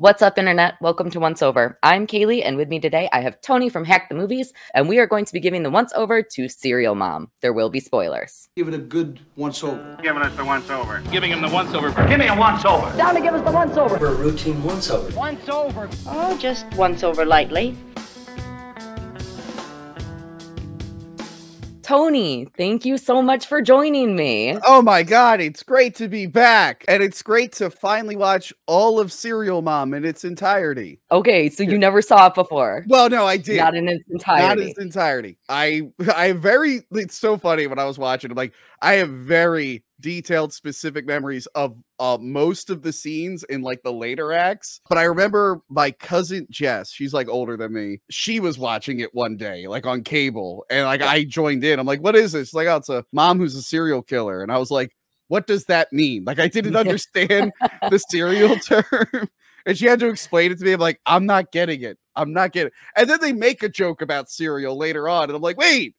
What's up, Internet? Welcome to Once Over. I'm Kaylee, and with me today, I have Tony from Hack the Movies, and we are going to be giving the once over to Serial Mom. There will be spoilers. Give it a good once over. Giving us the once over. Giving him the once over. Give me a once over. Down to give us the once over. For a routine once over. Once over. Oh, just once over lightly. Tony, thank you so much for joining me. Oh my God, it's great to be back. And it's great to finally watch all of Serial Mom in its entirety. Okay, so you never saw it before. Well, no, I did. Not in its entirety. Not in its entirety. It's so funny when I was watching it. Like, I have very detailed, specific memories of most of the scenes in like the later acts. But I remember my cousin Jess, she's like older than me. She was watching it one day, like on cable. And like I joined in. I'm like, what is this? She's like, oh, it's a mom who's a serial killer. And I was like, what does that mean? Like, I didn't understand the serial term. And she had to explain it to me. I'm like, I'm not getting it. I'm not getting it. And then they make a joke about cereal later on. And I'm like, wait,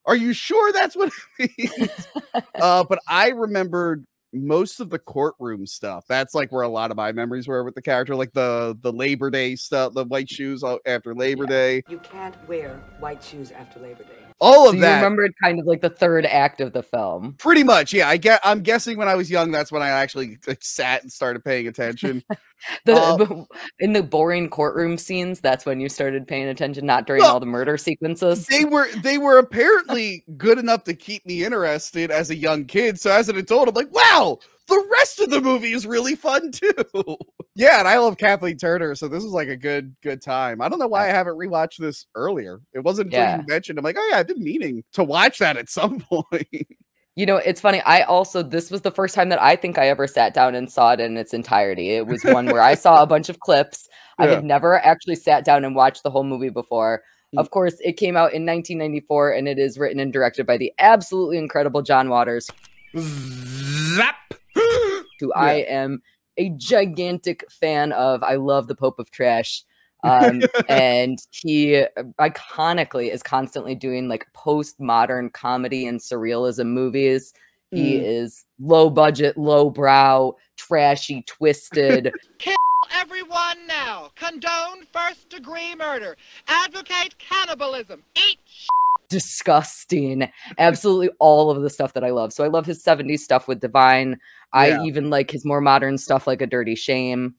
are you sure that's what it means? But I remembered most of the courtroom stuff. That's like where a lot of my memories were with the character, like the Labor Day stuff, the white shoes after Labor Day. You can't wear white shoes after Labor Day. All of so that. You remembered kind of like the third act of the film. Pretty much, yeah. I'm guessing when I was young, that's when I actually like sat and started paying attention. In the boring courtroom scenes, that's when you started paying attention, not during all the murder sequences. They were apparently good enough to keep me interested as a young kid. So as an adult, I'm like, wow, the rest of the movie is really fun too. Yeah, and I love Kathleen Turner, so this was like a good time. I don't know why I haven't rewatched this earlier. It wasn't until you mentioned. I'm like, oh yeah, I've been meaning to watch that at some point. You know, it's funny. This was the first time that I think I ever sat down and saw it in its entirety. It was one where I saw a bunch of clips. I had never actually sat down and watched the whole movie before. Of course, it came out in 1994, and it is written and directed by the absolutely incredible John Waters. Zap! Who I am a gigantic fan of. I love the Pope of Trash. And he iconically is constantly doing like postmodern comedy and surrealism movies. He is low budget, low brow, trashy, twisted. Kill everyone now. Condone first-degree murder. Advocate cannibalism. Eat disgusting. Absolutely all of the stuff that I love. So I love his 70s stuff with Divine. I even like his more modern stuff like A Dirty Shame.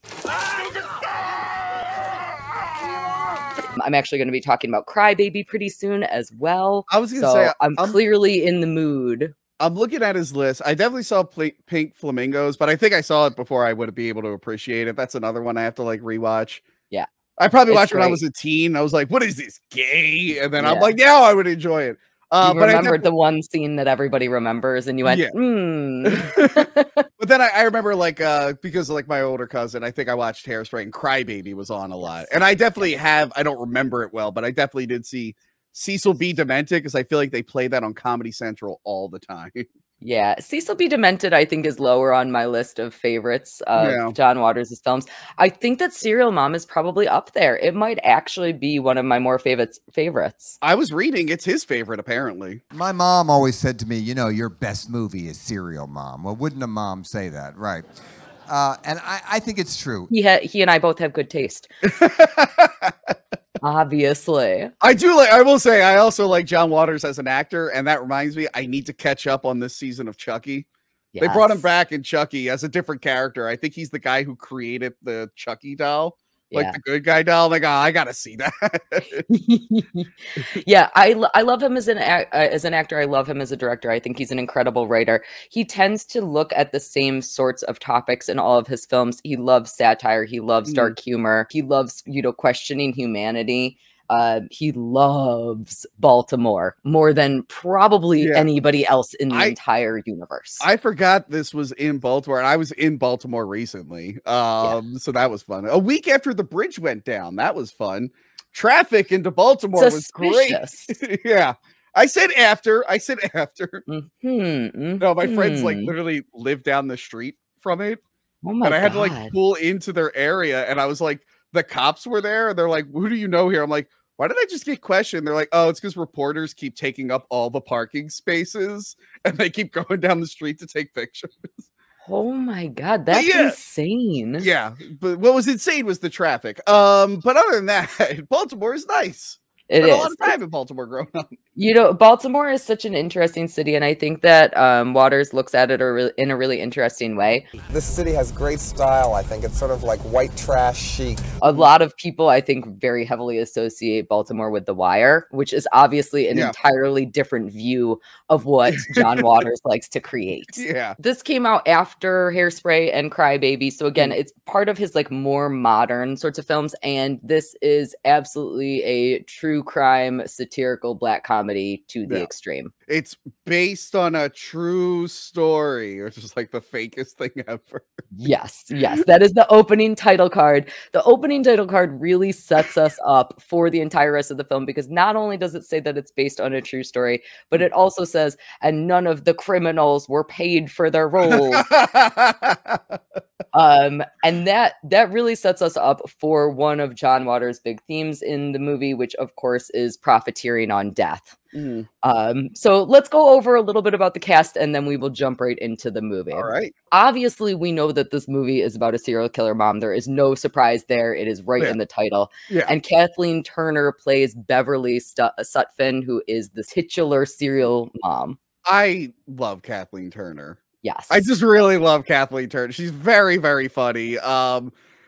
I'm actually going to be talking about Crybaby pretty soon as well. I was going to say, I'm clearly in the mood. I'm looking at his list. I definitely saw Pink Flamingos, but I think I saw it before I would be able to appreciate it. That's another one I have to like rewatch. Yeah. I probably watched when I was a teen. I was like, what is this, gay? And then I'm like, now I would enjoy it. You remembered the one scene that everybody remembers, and you went, But then I remember, like, because of, like, my older cousin, I think I watched Hairspray, and Crybaby was on a lot. And I definitely I don't remember it well, but I definitely did see Cecil B. Demented, because I feel like they play that on Comedy Central all the time. Yeah, Cecil B. Demented, I think, is lower on my list of favorites of John Waters' films. I think that Serial Mom is probably up there. It might actually be one of my more favorites. I was reading it's his favorite, apparently. My mom always said to me, you know, your best movie is Serial Mom. Well, wouldn't a mom say that? Right. And I think it's true. He and I both have good taste. Obviously. I will say, I also like John Waters as an actor, and that reminds me, I need to catch up on this season of Chucky. Yes. They brought him back in Chucky as a different character. I think he's the guy who created the Chucky doll, like the good guy doll. Like, oh, I gotta see that. Yeah, I love him as an actor. I love him as a director. I think he's an incredible writer. He tends to look at the same sorts of topics in all of his films. He loves satire. He loves dark humor. He loves, questioning humanity. He loves Baltimore more than probably anybody else in the entire universe. I forgot this was in Baltimore, and I was in Baltimore recently. So that was fun. A week after the bridge went down, that was fun. Traffic into Baltimore was great. Yeah. I said after. No, my friends like literally live down the street from it. Oh my God. And I had to like pull into their area, and I was like, the cops were there, and they're like, who do you know here? I'm like, why did I just get questioned? They're like, oh, it's because reporters keep taking up all the parking spaces, and they keep going down the street to take pictures. Oh my God, that's insane. Yeah, but what was insane was the traffic. But other than that, Baltimore is nice. It Spent is. a lot of time in Baltimore growing up. You know, Baltimore is such an interesting city, and I think that Waters looks at it in a really interesting way. This city has great style, I think. It's sort of like white trash chic. A lot of people, I think, very heavily associate Baltimore with The Wire, which is obviously an entirely different view of what John Waters likes to create. Yeah. This came out after Hairspray and Crybaby, so again, it's part of his like more modern sorts of films, and this is absolutely a true crime satirical black comedy to the extreme. It's based on a true story, which is like the fakest thing ever. Yes, that is the opening title card. The opening title card really sets us up for the entire rest of the film, because not only does it say that it's based on a true story, but it also says, and none of the criminals were paid for their roles. And that really sets us up for one of John Waters' big themes in the movie, which of course is profiteering on death. So let's go over a little bit about the cast, and then we will jump right into the movie. All right. Obviously, we know that this movie is about a serial killer mom. There is no surprise there. It is right in the title. Yeah. And Kathleen Turner plays Beverly Sutphin, who is the titular serial mom. I love Kathleen Turner. Yes. I just really love Kathleen Turner. She's very, very funny.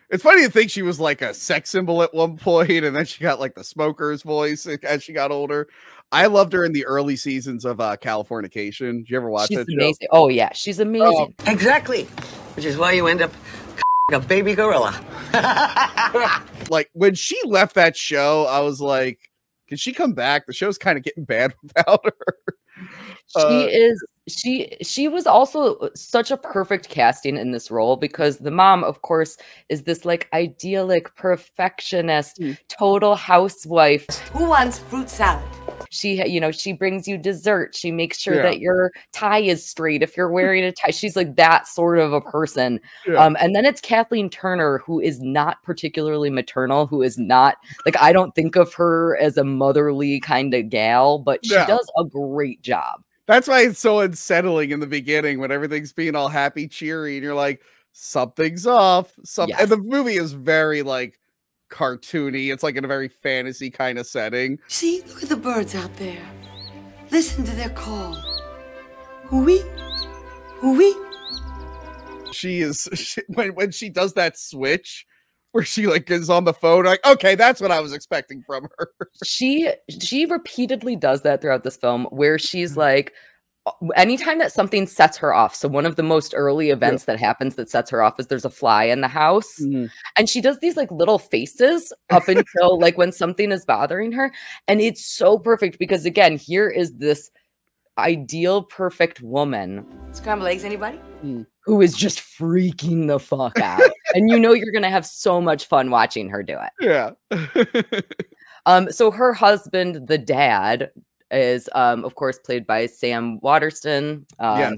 It's funny to think she was like a sex symbol at one point, and then she got like the smoker's voice as she got older. I loved her in the early seasons of Californication. Did you ever watch that show? Amazing. Oh yeah, she's amazing. Exactly. Which is why you end up a baby gorilla. Like when she left that show, I was like, can she come back? The show's kind of getting bad without her. She was also such a perfect casting in this role, because the mom, of course, is this like idyllic perfectionist, total housewife. Who wants fruit salad? She brings you dessert. She makes sure that your tie is straight if you're wearing a tie. She's like that sort of a person. And then it's Kathleen Turner, who is not particularly maternal, who is not like, I don't think of her as a motherly kind of gal, but she does a great job. That's why it's so unsettling in the beginning when everything's being all happy, cheery, and you're like, something's off. And the movie is very like cartoony. It's like in a very fantasy kind of setting. See, look at the birds out there. Listen to their call. Hoo-wee, hoo-wee. When she does that switch where she like is on the phone, like, okay, that's what I was expecting from her. She repeatedly does that throughout this film, where she's like, anytime that something sets her off. So one of the most early events that happens that sets her off is there's a fly in the house, and she does these like little faces up until like when something is bothering her. And it's so perfect, because again, here is this ideal perfect woman. Scrambled eggs, anybody? Who is just freaking the fuck out. And you know you're going to have so much fun watching her do it. Yeah. So her husband, the dad, is of course played by Sam Waterston.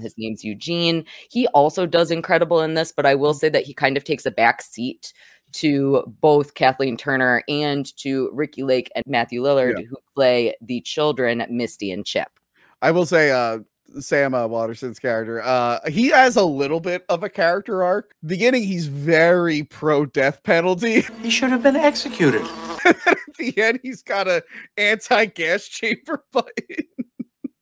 His name's Eugene. He also does incredible in this, but I will say that he kind of takes a back seat to both Kathleen Turner and to Ricki Lake and Matthew Lillard, who play the children Misty and Chip. I will say Sam Waterston's character, he has a little bit of a character arc. Beginning, he's very pro death penalty. He should have been executed. At the end, he's got an anti-gas chamber button.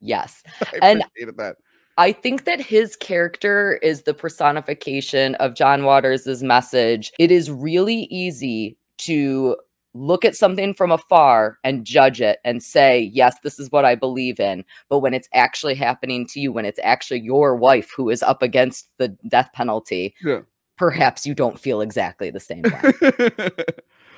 Yes. I appreciated that. I think that his character is the personification of John Waters' message. It is really easy to look at something from afar and judge it and say, yes, this is what I believe in. But when it's actually happening to you, when it's actually your wife who is up against the death penalty, perhaps you don't feel exactly the same way.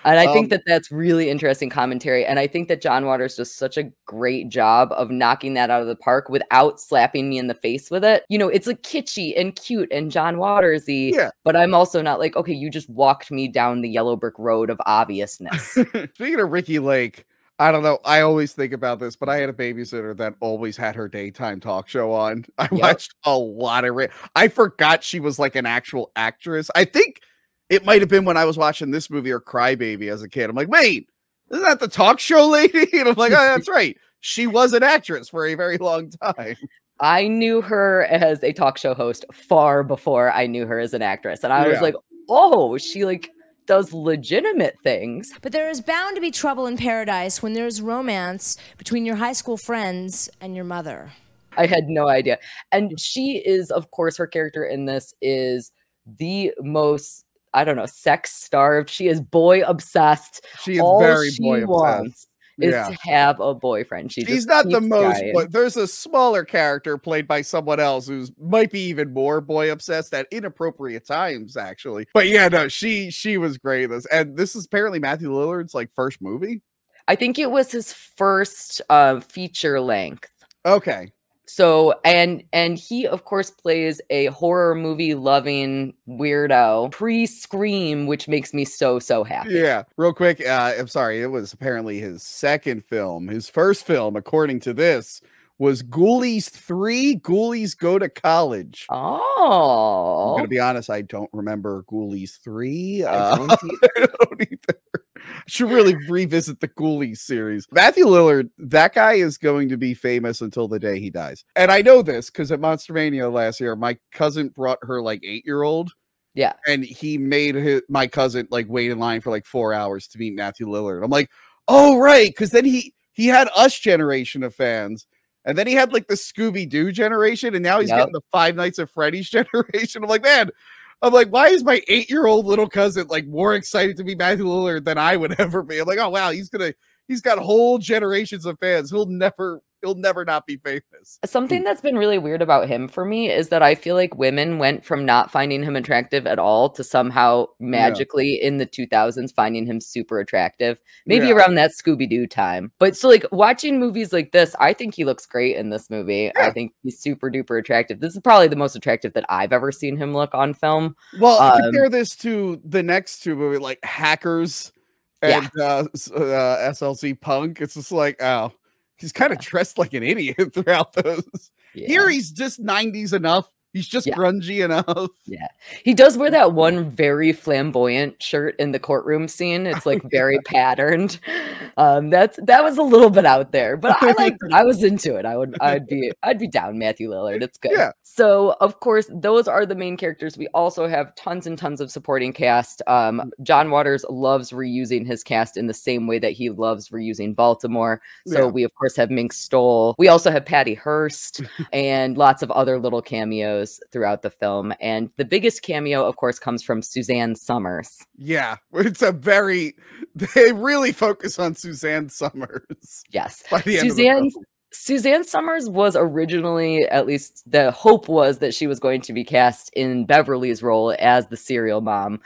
And I think that that's really interesting commentary. And I think that John Waters does such a great job of knocking that out of the park without slapping me in the face with it. You know, it's like kitschy and cute and John Waters-y, but I'm also not like, okay, you just walked me down the yellow brick road of obviousness. Speaking of Ricki Lake, I don't know. I always think about this, but I had a babysitter that always had her daytime talk show on. I watched a lot of it. I forgot she was like an actual actress. I think it might have been when I was watching this movie or Crybaby as a kid. I'm like, wait, isn't that the talk show lady? And I'm like, oh, that's right. She was an actress for a very long time. I knew her as a talk show host far before I knew her as an actress. And I was like, oh, she like does legitimate things. But there is bound to be trouble in paradise when there's romance between your high school friends and your mother. I had no idea. And she is, of course, her character in this is the most, I don't know, sex starved. She is boy obsessed. She is very boy obsessed. Is to have a boyfriend. She's not the most, but there's a smaller character played by someone else who's might be even more boy obsessed at inappropriate times, actually. But yeah, no, she was great in this. And this is apparently Matthew Lillard's like first movie. I think it was his first feature length. Okay. So, and he, of course, plays a horror movie loving weirdo pre-Scream, which makes me so happy. Yeah. Real quick, I'm sorry. It was apparently his second film. His first film, according to this, was Ghoulies 3, Ghoulies Go to College. Oh. I'm going to be honest, I don't remember Ghoulies 3. I don't either. Should really revisit the Ghoulies series. Matthew Lillard, that guy is going to be famous until the day he dies. And I know this because at Monster Mania last year, my cousin brought her like 8-year-old. Yeah. And he made my cousin like wait in line for like 4 hours to meet Matthew Lillard. I'm like, oh, right. Because then he had us generation of fans. And then he had like the Scooby-Doo generation. And now he's getting the Five Nights at Freddy's generation. I'm like, man. I'm like, why is my 8-year-old little cousin like more excited to be Matthew Lillard than I would ever be? I'm like, oh wow, he's got whole generations of fans. He'll never not be famous. Something that's been really weird about him for me is that I feel like women went from not finding him attractive at all to somehow magically in the 2000s finding him super attractive. Maybe around that Scooby-Doo time. But so like watching movies like this, I think he looks great in this movie. I think he's super duper attractive. This is probably the most attractive that I've ever seen him look on film. Well, compare this to the next two movies like Hackers and SLC Punk. It's just like, oh, he's kind of dressed like an idiot throughout those. Here, he's just 90s enough. He's just grungy enough. Yeah. He does wear that one very flamboyant shirt in the courtroom scene. It's like very patterned. That was a little bit out there, but I liked it. I was into it. I'd be down Matthew Lillard. It's good. Yeah. So of course, those are the main characters. We also have tons and tons of supporting cast. John Waters loves reusing his cast in the same way that he loves reusing Baltimore. So we of course have Mink Stole. We also have Patty Hearst and lots of other little cameos throughout the film. And the biggest cameo, of course, comes from Suzanne Somers. Yeah, they really focus on Suzanne Somers. Yes. Suzanne Somers was originally, at least the hope was that she was going to be cast in Beverly's role as the serial mom.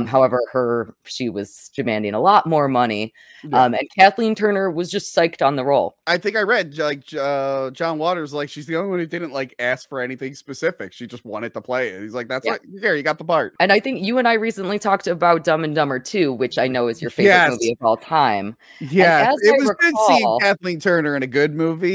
However, she was demanding a lot more money. And Kathleen Turner was just psyched on the role. I think I read like John Waters, like she's the only one who didn't like ask for anything specific. She just wanted to play it. He's like, that's like, here, you got the part. And I think you and I recently talked about Dumb and Dumber 2, which I know is your favorite movie of all time. Yeah, it was good seeing Kathleen Turner in a good movie.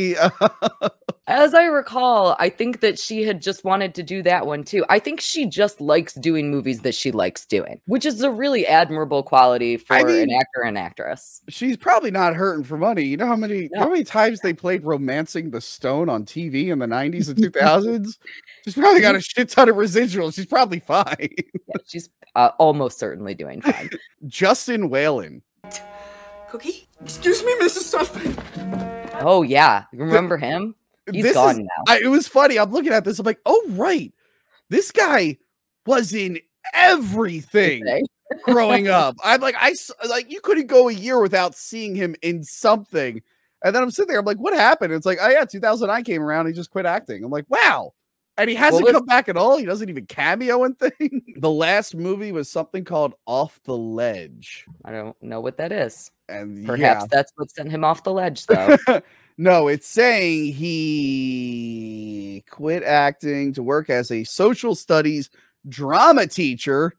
As I recall, I think that she had just wanted to do that one too. I think she just likes doing movies that she likes doing, which is a really admirable quality for an actor and actress. She's probably not hurting for money. You know how many times they played Romancing the Stone on TV in the 90s and 2000s? She's probably got a shit ton of residuals. She's probably fine. She's almost certainly doing fine. Justin Whalin. Cookie? Excuse me, Mrs. Sutphin. Oh, yeah. You remember him? He's gone now. It was funny. I'm looking at this. I'm like, oh, right. This guy was in everything growing up. I'm like, you couldn't go a year without seeing him in something. And then I'm sitting there. I'm like, what happened? It's like, oh, yeah, 2009 came around. He just quit acting. I'm like, wow. And he hasn't come back at all. He doesn't even cameo in things. The last movie was something called Off the Ledge. I don't know what that is. And perhaps that's what sent him off the ledge, though. No, it's saying he quit acting to work as a social studies drama teacher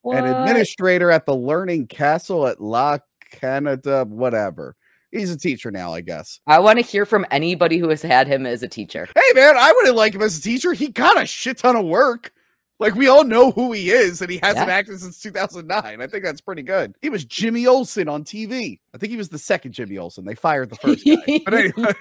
and administrator at the Learning Castle at La Canada, whatever. He's a teacher now, I guess. I want to hear from anybody who has had him as a teacher. Hey, man, I wouldn't like him as a teacher. He got a shit ton of work. Like, we all know who he is, and he hasn't Yeah. acted since 2009. I think that's pretty good. He was Jimmy Olsen on TV. I think he was the second Jimmy Olsen. They fired the first guy. But anyway.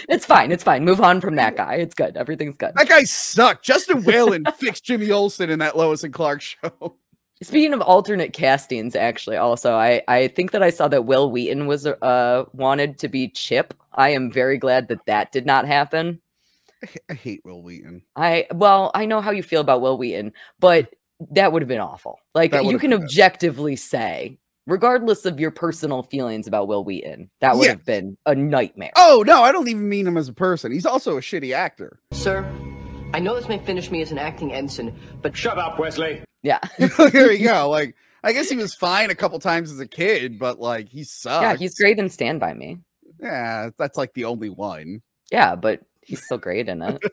It's fine. It's fine. Move on from that guy. It's good. Everything's good. That guy sucked. Justin Whalin fixed Jimmy Olsen in that Lois and Clark show. Speaking of alternate castings, actually, also, I think that I saw that Will Wheaton was wanted to be Chip. I am very glad that that did not happen. I hate Will Wheaton. Well, I know how you feel about Will Wheaton, but that would have been awful. Like, you can objectively say, regardless of your personal feelings about Will Wheaton, that would have been a nightmare. Oh, no, I don't even mean him as a person. He's also a shitty actor. Sir, I know this may finish me as an acting ensign, but shut up, Wesley. Yeah. There you go. Like, I guess he was fine a couple times as a kid, but like, he sucks. Yeah, he's great in Stand By Me. Yeah, that's like the only one. Yeah, but he's still great in it.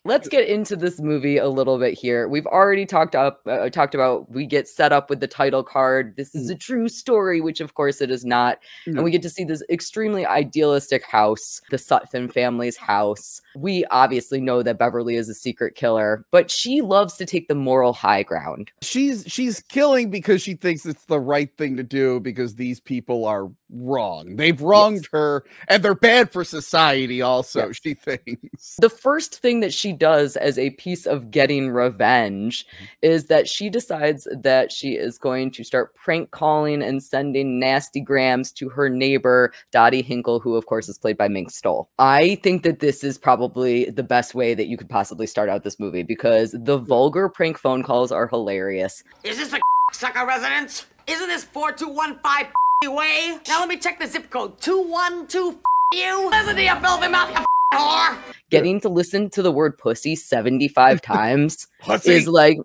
Let's get into this movie a little bit here. We've already talked about we get set up with the title card. This is a true story, which of course it is not. And we get to see this extremely idealistic house, the Sutphin family's house. We obviously know that Beverly is a secret killer, but she loves to take the moral high ground. She's killing because she thinks it's the right thing to do because these people are wrong. They've wronged her and they're bad for society also, she thinks. The first thing that she does as a piece of getting revenge is that she decides that she is going to start prank calling and sending nasty grams to her neighbor, Dottie Hinkle, who of course is played by Mink Stole. I think that this is probably the best way that you could possibly start out this movie because the vulgar prank phone calls are hilarious. Is this the sucker residence? Isn't this 4215 way? Now let me check the zip code. 212 you. Listen to your filthy mouth, you whore. Getting to listen to the word pussy 75 times Pussy. is like,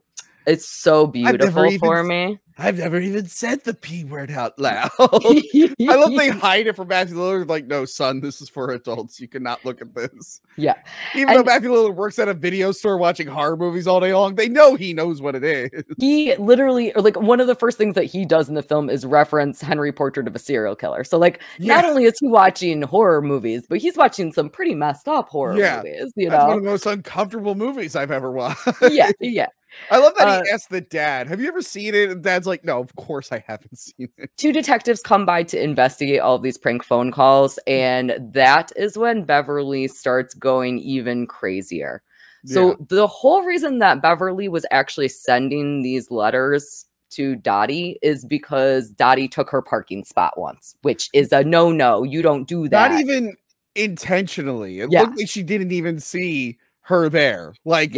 it's so beautiful for me. I've never even said the P word out loud. I love they hide it from Matthew Lillard. Like, no, son, this is for adults. You cannot look at this. Yeah. Even though Matthew Lillard works at a video store watching horror movies all day long, they know he knows what it is. He literally, or like one of the first things that he does in the film is reference Henry Portrait of a Serial Killer. So like, not only is he watching horror movies, but he's watching some pretty messed up horror movies. You That's know, one of the most uncomfortable movies I've ever watched. Yeah. I love that he asked the dad, have you ever seen it? And dad's like, no, of course I haven't seen it. Two detectives come by to investigate all of these prank phone calls, and that is when Beverly starts going even crazier. So the whole reason that Beverly was actually sending these letters to Dottie is because Dottie took her parking spot once, which is a no-no. You don't do that. Not even intentionally. It looked like she didn't even see her there. Like,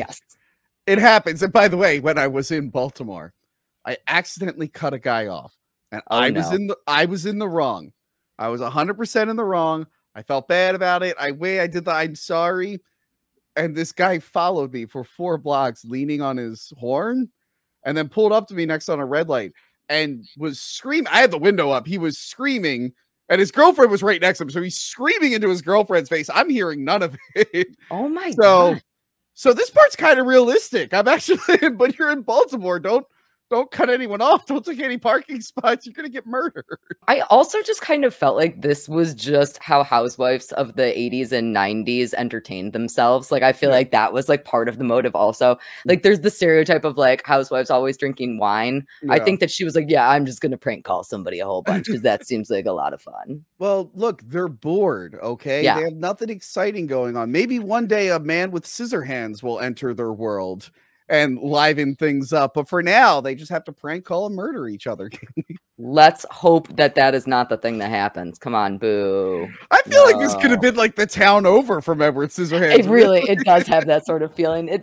it happens. And by the way, when I was in Baltimore, I accidentally cut a guy off, and I was in the wrong. I was 100% in the wrong. I felt bad about it. I did the I'm sorry, and this guy followed me for 4 blocks, leaning on his horn, and then pulled up to me next on a red light and was screaming. I had the window up. He was screaming, and his girlfriend was right next to him, so he's screaming into his girlfriend's face. I'm hearing none of it. Oh my God. So this part's kind of realistic. I'm actually, but you're in Baltimore. Don't cut anyone off. Don't take any parking spots. You're going to get murdered. I also just kind of felt like this was just how housewives of the 80s and 90s entertained themselves. Like, I feel like that was like part of the motive also. Like, there's the stereotype of like housewives always drinking wine. I think that she was like, yeah, I'm just going to prank call somebody a whole bunch because that seems like a lot of fun. Well, look, they're bored, okay? Yeah. They have nothing exciting going on. Maybe one day a man with scissor hands will enter their world and liven things up. But for now, they just have to prank call and murder each other. Let's hope that that is not the thing that happens. Come on, boo. I feel like this could have been like The Town Over from Edward Scissorhands. It does have that sort of feeling.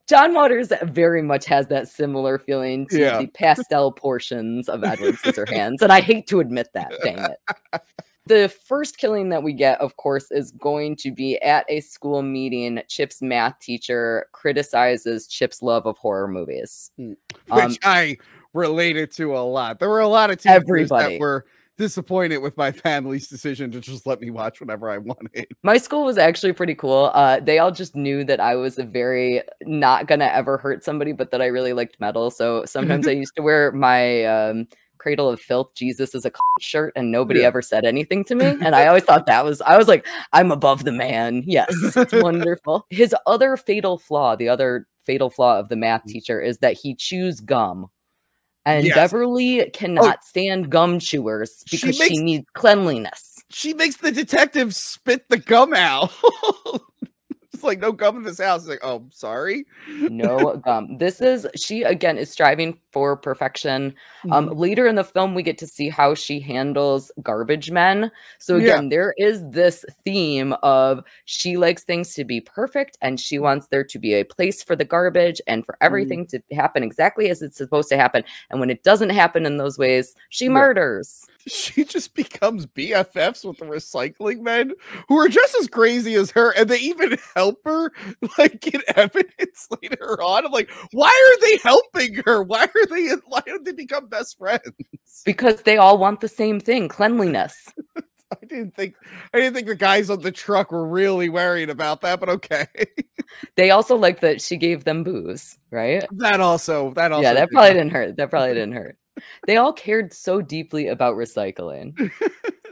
John Waters very much has that similar feeling to the pastel portions of Edward Scissorhands. And I hate to admit that, dang it. The first killing that we get, of course, is going to be at a school meeting. Chip's math teacher criticizes Chip's love of horror movies. Which I related to a lot. There were a lot of teachers that were disappointed with my family's decision to just let me watch whenever I wanted. My school was actually pretty cool. They all just knew that I was a very not gonna ever hurt somebody, but that I really liked metal. So sometimes I used to wear my Cradle of Filth, Jesus is a shirt, and nobody ever said anything to me. And I always thought I was like, I'm above the man. Yes, it's wonderful. His other fatal flaw, the other fatal flaw of the math teacher, is that he chews gum. And Beverly cannot stand gum chewers because she needs cleanliness. She makes the detective spit the gum out. It's like, no gum in this house. It's like, oh, sorry. No gum. She again is striving for perfection. Later in the film, we get to see how she handles garbage men. So again, there is this theme of she likes things to be perfect and she wants there to be a place for the garbage and for everything to happen exactly as it's supposed to happen. And when it doesn't happen in those ways, she murders. She just becomes BFFs with the recycling men who are just as crazy as her, and they even help her like get evidence later on. I'm like, why are they helping her? Why don't they become best friends? Because they all want the same thing, cleanliness. I didn't think the guys on the truck were really worried about that, but okay. They also like that she gave them booze, right? That also. Yeah, that probably didn't hurt. That probably didn't hurt. They all cared so deeply about recycling.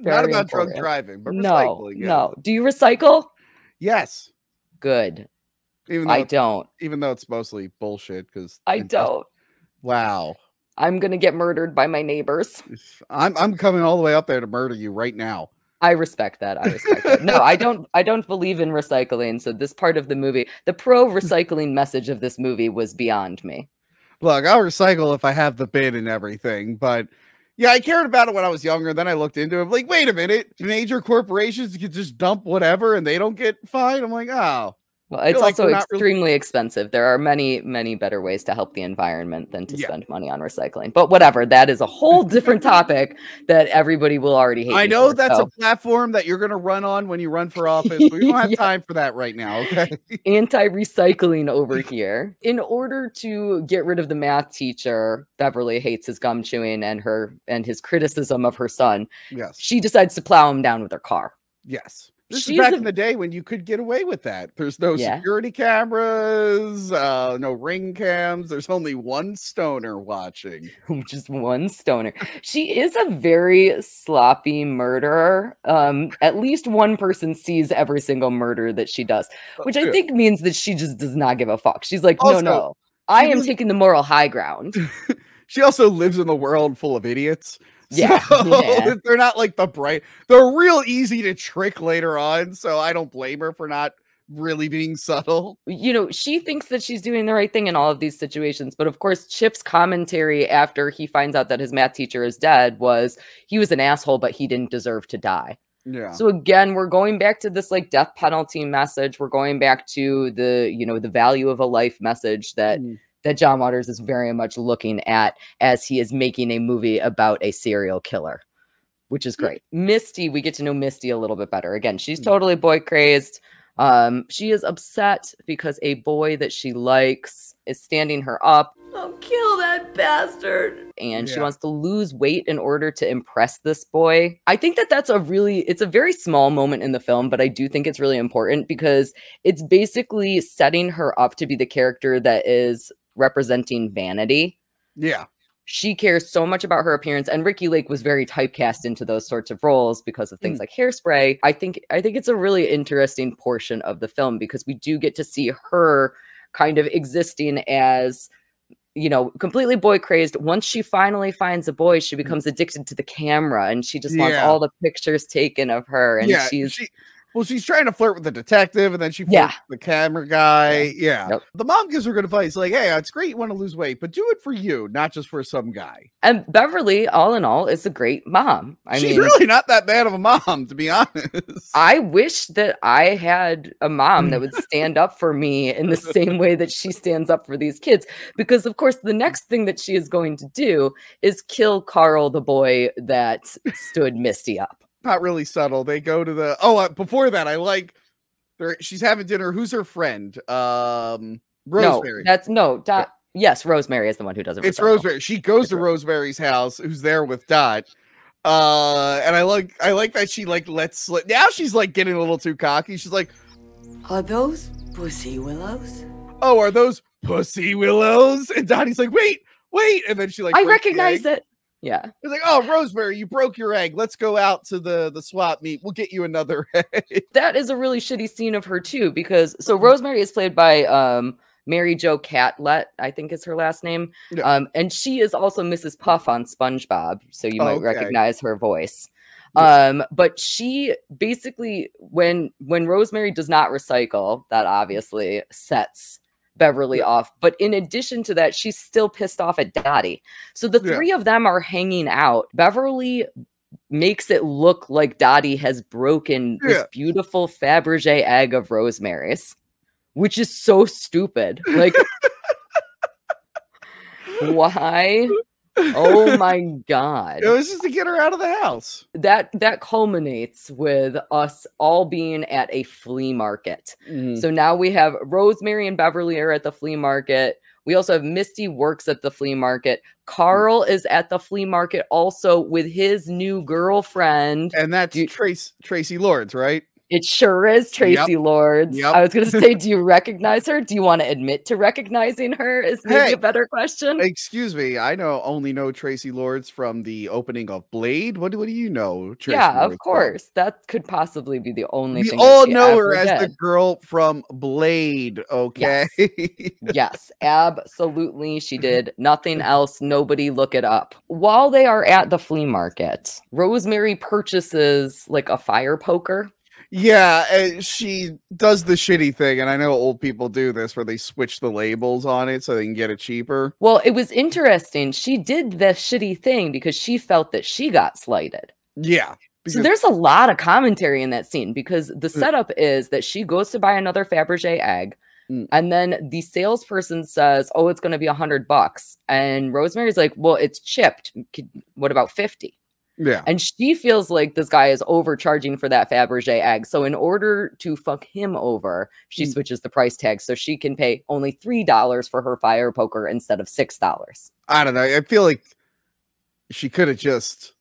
Not about drunk driving, but recycling. No. Do you recycle? Yes. Good. I don't. Even though it's mostly bullshit, because I don't. Wow. I'm gonna get murdered by my neighbors. I'm coming all the way up there to murder you right now. I respect that. No, I don't believe in recycling. So this part of the movie, the pro recycling message of this movie was beyond me. Look, I'll recycle if I have the bin and everything, but yeah, I cared about it when I was younger. Then I looked into it. I'm like, wait a minute, major corporations can just dump whatever and they don't get fined. I'm like, oh. Well, it's also extremely expensive. There are many, many better ways to help the environment than to spend money on recycling. But whatever, that is a whole different topic that everybody will already hate. I know that's a platform that you're going to run on when you run for office, but we don't have time for that right now, okay? Anti-recycling over here. In order to get rid of the math teacher, Beverly hates his gum chewing and his criticism of her son. Yes. She decides to plow him down with her car. Yes. This is back in the day when you could get away with that. There's no security cameras, no ring cams. There's only one stoner watching. Just one stoner. She is a very sloppy murderer. At least one person sees every single murder that she does, which I think means that she just does not give a fuck. She's like, no, I am taking the moral high ground. She also lives in the world full of idiots. Yeah, so they're not like they're real easy to trick later on. So I don't blame her for not really being subtle. You know, she thinks that she's doing the right thing in all of these situations. But of course, Chip's commentary after he finds out that his math teacher is dead was he was an asshole, but he didn't deserve to die. Yeah. So again, we're going back to this like death penalty message. We're going back to the, the value of a life message that John Waters is very much looking at as he is making a movie about a serial killer, which is great. Misty, we get to know Misty a little bit better. Again, she's totally boy crazed. She is upset because a boy that she likes is standing her up. Oh, kill that bastard. And she wants to lose weight in order to impress this boy. I think that it's a very small moment in the film, but I do think it's really important because it's basically setting her up to be the character that is representing vanity. Yeah. She cares so much about her appearance, and Ricki Lake was very typecast into those sorts of roles because of things like Hairspray. I think it's a really interesting portion of the film because we do get to see her kind of existing as, completely boy crazed. Once she finally finds a boy, she becomes addicted to the camera and she just wants all the pictures taken of her. And she's trying to flirt with the detective, and then she flirts with the camera guy. Yeah. Yep. The mom gives her good advice, like, hey, it's great you want to lose weight, but do it for you, not just for some guy. And Beverly, all in all, is a great mom. She's really not that bad of a mom, to be honest. I wish that I had a mom that would stand up for me in the same way that she stands up for these kids. Because, of course, the next thing that she is going to do is kill Carl, the boy that stood Misty up. Not really subtle. They go to the before that, she's having dinner. Who's her friend? Rosemary. Yes, Rosemary is the one who does it. It's Rosemary. She goes to Rosemary's house, who's there with Dot. And I like that she lets slip. Now she's getting a little too cocky. She's like, are those pussy willows? Oh, are those pussy willows? And Dottie's like, wait. And then she I recognize it. Yeah. It's like, oh, Rosemary, you broke your egg. Let's go out to the swap meet. We'll get you another egg. That is a really shitty scene of her too, because so Rosemary is played by Mary Jo Catlett, I think is her last name. Yeah. And she is also Mrs. Puff on SpongeBob, so you might recognize her voice. Yeah. But she basically, when Rosemary does not recycle, that obviously sets Beverly off. But in addition to that, she's still pissed off at Dottie. So the three of them are hanging out. Beverly makes it look like Dottie has broken this beautiful Fabergé egg of Rosemary's, which is so stupid. Like, why? Oh my God. It was just to get her out of the house. That culminates with us all being at a flea market. So now we have Rosemary and Beverly are at the flea market. We also have Misty works at the flea market. Carl is at the flea market also with his new girlfriend. And that's Traci Lords, right? It sure is Traci Lords. I was going to say, do you recognize her? Do you want to admit to recognizing her is maybe a better question. Excuse me. I only know Traci Lords from the opening of Blade. What do you know? Traci Yeah, Lords of course. From? That could possibly be the only thing. We all know her as the girl from Blade. Okay. Yes, absolutely. She did nothing else. Nobody look it up. While they are at the flea market, Rosemary purchases like a fire poker. Yeah, she does the shitty thing, and I know old people do this where they switch the labels on it so they can get it cheaper. Well, it was interesting. She did the shitty thing because she felt that she got slighted. Yeah. So there's a lot of commentary in that scene because the setup is that she goes to buy another Fabergé egg, and then the salesperson says, "Oh, it's going to be $100." And Rosemary's like, "Well, it's chipped. What about 50?" Yeah. And she feels like this guy is overcharging for that Fabergé egg. So in order to fuck him over, she switches the price tag so she can pay only $3 for her fire poker instead of $6. I don't know. I feel like she could have just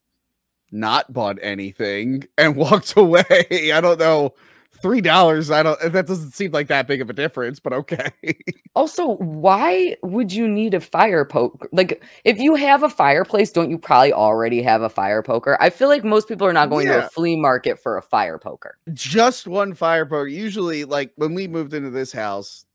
not bought anything and walked away. I don't know. $3. That doesn't seem like that big of a difference, but okay. Also, why would you need a fire poker? Like, if you have a fireplace, don't you probably already have a fire poker? I feel like most people are not going to a flea market for a fire poker. Just one fire poker. Usually, like when we moved into this house,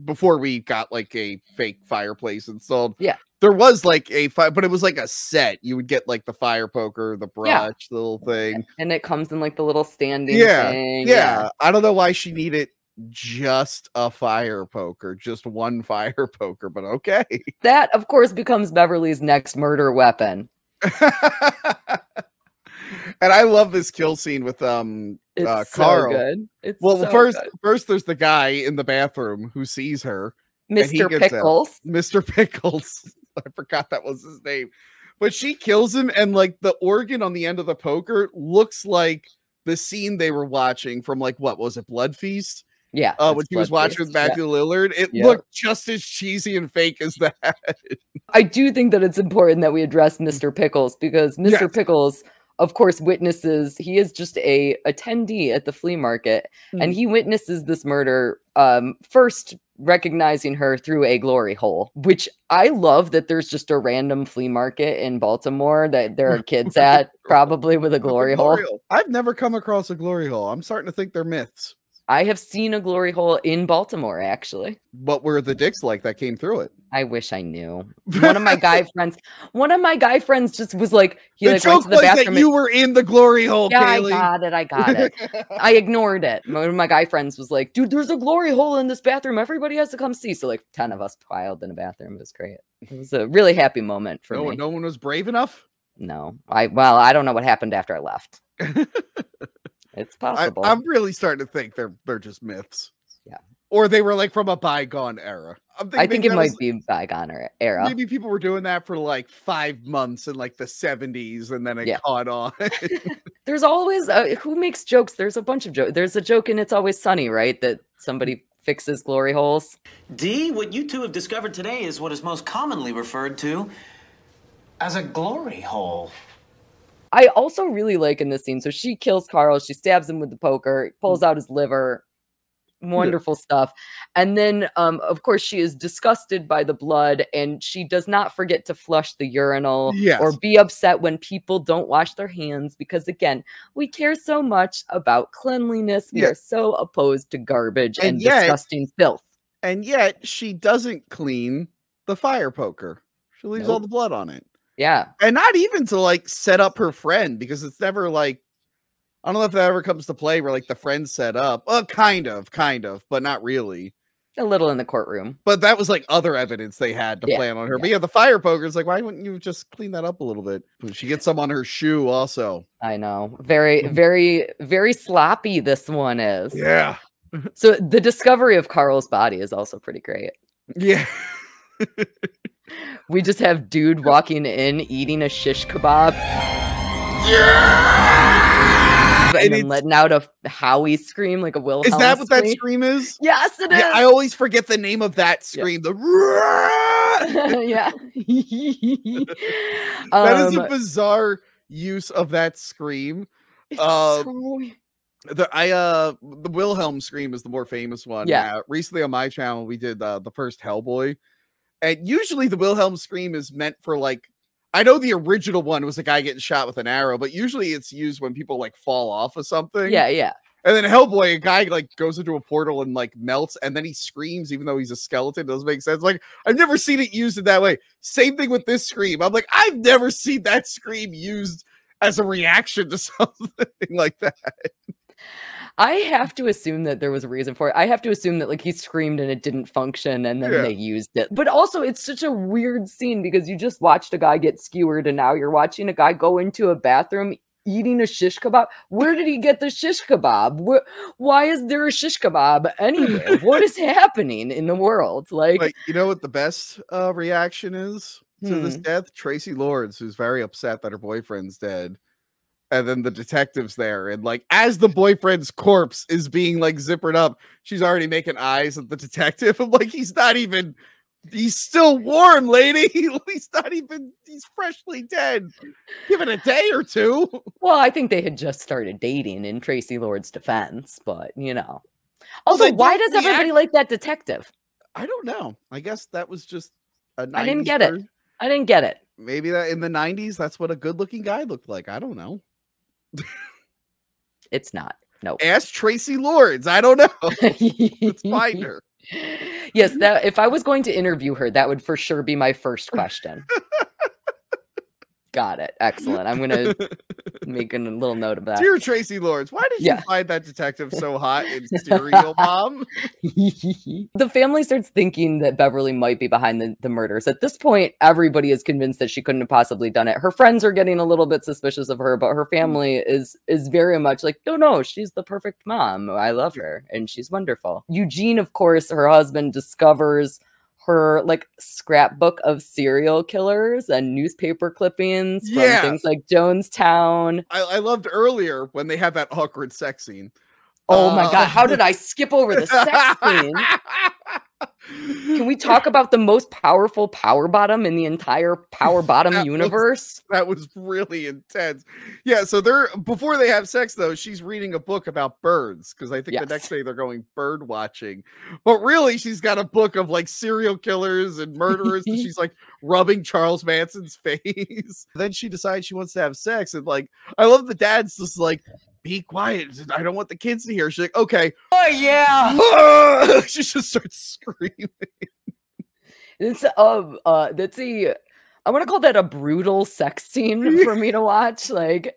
before we got like a fake fireplace installed, there was like a fire, but it was like a set. You would get like the fire poker, the brush, the little thing. And it comes in like the little standing thing. Yeah. I don't know why she needed just a fire poker, just one fire poker, but okay. That, of course, becomes Beverly's next murder weapon. And I love this kill scene with it's Carl. So good. It's first there's the guy in the bathroom who sees her. Mr. Pickles. Mr. Pickles. I forgot that was his name. But she kills him, and like the organ on the end of the poker looks like the scene they were watching from like, what was it, Blood Feast? Yeah. When she was watching with Matthew Lillard. It looked just as cheesy and fake as that. I do think that it's important that we address Mr. Pickles because Mr. Pickles, of course, witnesses, he is just a attendee at the flea market, and he witnesses this murder, first recognizing her through a glory hole, which I love that there's just a random flea market in Baltimore that there are kids at, probably with a glory hole. I've never come across a glory hole. I'm starting to think they're myths. I have seen a glory hole in Baltimore, actually. What were the dicks like that came through it? I wish I knew. One of my guy friends just was like, he the joke was that you were in the glory hole, Kaylee. I got it. I ignored it. One of my guy friends was like, dude, there's a glory hole in this bathroom. Everybody has to come see. So like 10 of us piled in a bathroom. It was great. It was a really happy moment for me. No one was brave enough? No. I don't know what happened after I left. It's possible. I'm really starting to think they're just myths. Yeah. Or they were like from a bygone era. I think it might be bygone era. Maybe people were doing that for like 5 months in like the 70s and then it caught on. There's always who makes jokes? There's a bunch of jokes. There's a joke in It's Always Sunny, right? That somebody fixes glory holes. D, what you two have discovered today is what is most commonly referred to as a glory hole. I also really like in this scene, so she kills Carl, she stabs him with the poker, pulls out his liver. Wonderful stuff. And then, of course, she is disgusted by the blood, and she does not forget to flush the urinal or be upset when people don't wash their hands, because, again, we care so much about cleanliness. We are so opposed to garbage and disgusting filth. And yet, she doesn't clean the fire poker. She leaves all the blood on it. Yeah. And not even to, like, set up her friend, because it's never, like, I don't know if that ever comes to play where, like, the friend set up. Kind of, but not really. A little in the courtroom. But that was, like, other evidence they had to plan on her. But yeah, the fire poker is like, why wouldn't you just clean that up a little bit? She gets some on her shoe also. I know. Very, very, very sloppy this one is. Yeah. So the discovery of Carl's body is also pretty great. Yeah. We just have dude walking in, eating a shish kebab. And then letting out a Howie scream, like a Wilhelm Is that what scream. that scream is? Yes, it is. I always forget the name of that scream. The yeah. That is a bizarre use of that scream. The Wilhelm scream is the more famous one. Yeah. Recently on my channel, we did the first Hellboy. And usually the Wilhelm scream is meant for, like, I know the original one was a guy getting shot with an arrow, but usually it's used when people, like, fall off of something. Yeah, yeah. And then Hellboy, a guy, like, goes into a portal and, like, melts, and then he screams even though he's a skeleton. It doesn't make sense. Like, I've never seen it used in that way. Same thing with this scream. I'm like, I've never seen that scream used as a reaction to something like that. I have to assume that there was a reason for it. I have to assume that, like, he screamed and it didn't function and then they used it. But also, it's such a weird scene because you just watched a guy get skewered and now you're watching a guy go into a bathroom eating a shish kebab. Where did he get the shish kebab? Why is there a shish kebab anywhere? What is happening in the world? Like, you know what the best reaction is to this death? Traci Lords, who's very upset that her boyfriend's dead. And then the detective's there, and, like, as the boyfriend's corpse is being, like, zippered up, she's already making eyes at the detective. I'm like, he's still warm, lady. He's freshly dead. Give it a day or two. Well, I think they had just started dating in Traci Lords' defense, but, you know. Also, why does everybody like that detective? I don't know. I guess that was just a 90s I didn't get it. I didn't get it. Maybe that in the 90s, that's what a good-looking guy looked like. I don't know. It's not. No. Ask Traci Lords. I don't know. Let's find her. Yes, that if I was going to interview her, that would for sure be my first question. Got it. Excellent. I'm gonna make a little note of that. Dear Traci Lords, why did you find that detective so hot in Serial Mom? The family starts thinking that Beverly might be behind the murders. At this point, everybody is convinced that she couldn't have possibly done it. Her friends are getting a little bit suspicious of her, but her family is very much like, no, she's the perfect mom. I love her, and she's wonderful. Eugene, of course, her husband, discovers her, like, scrapbook of serial killers and newspaper clippings from things like Jonestown. I loved earlier when they had that awkward sex scene. Oh my God, how did I skip over the sex scene? Can we talk about the most powerful power bottom in the entire power bottom universe? That was really intense. Yeah, so before they have sex, though, she's reading a book about birds, because I think the next day they're going bird watching. But really, she's got a book of, like, serial killers and murderers, and she's, like, rubbing Charles Manson's face. Then she decides she wants to have sex, and, like, I love the dad's just like, be quiet. I don't want the kids to hear. She's like, okay. Oh, yeah. She just starts screaming. That's I want to call that a brutal sex scene for me to watch. Like,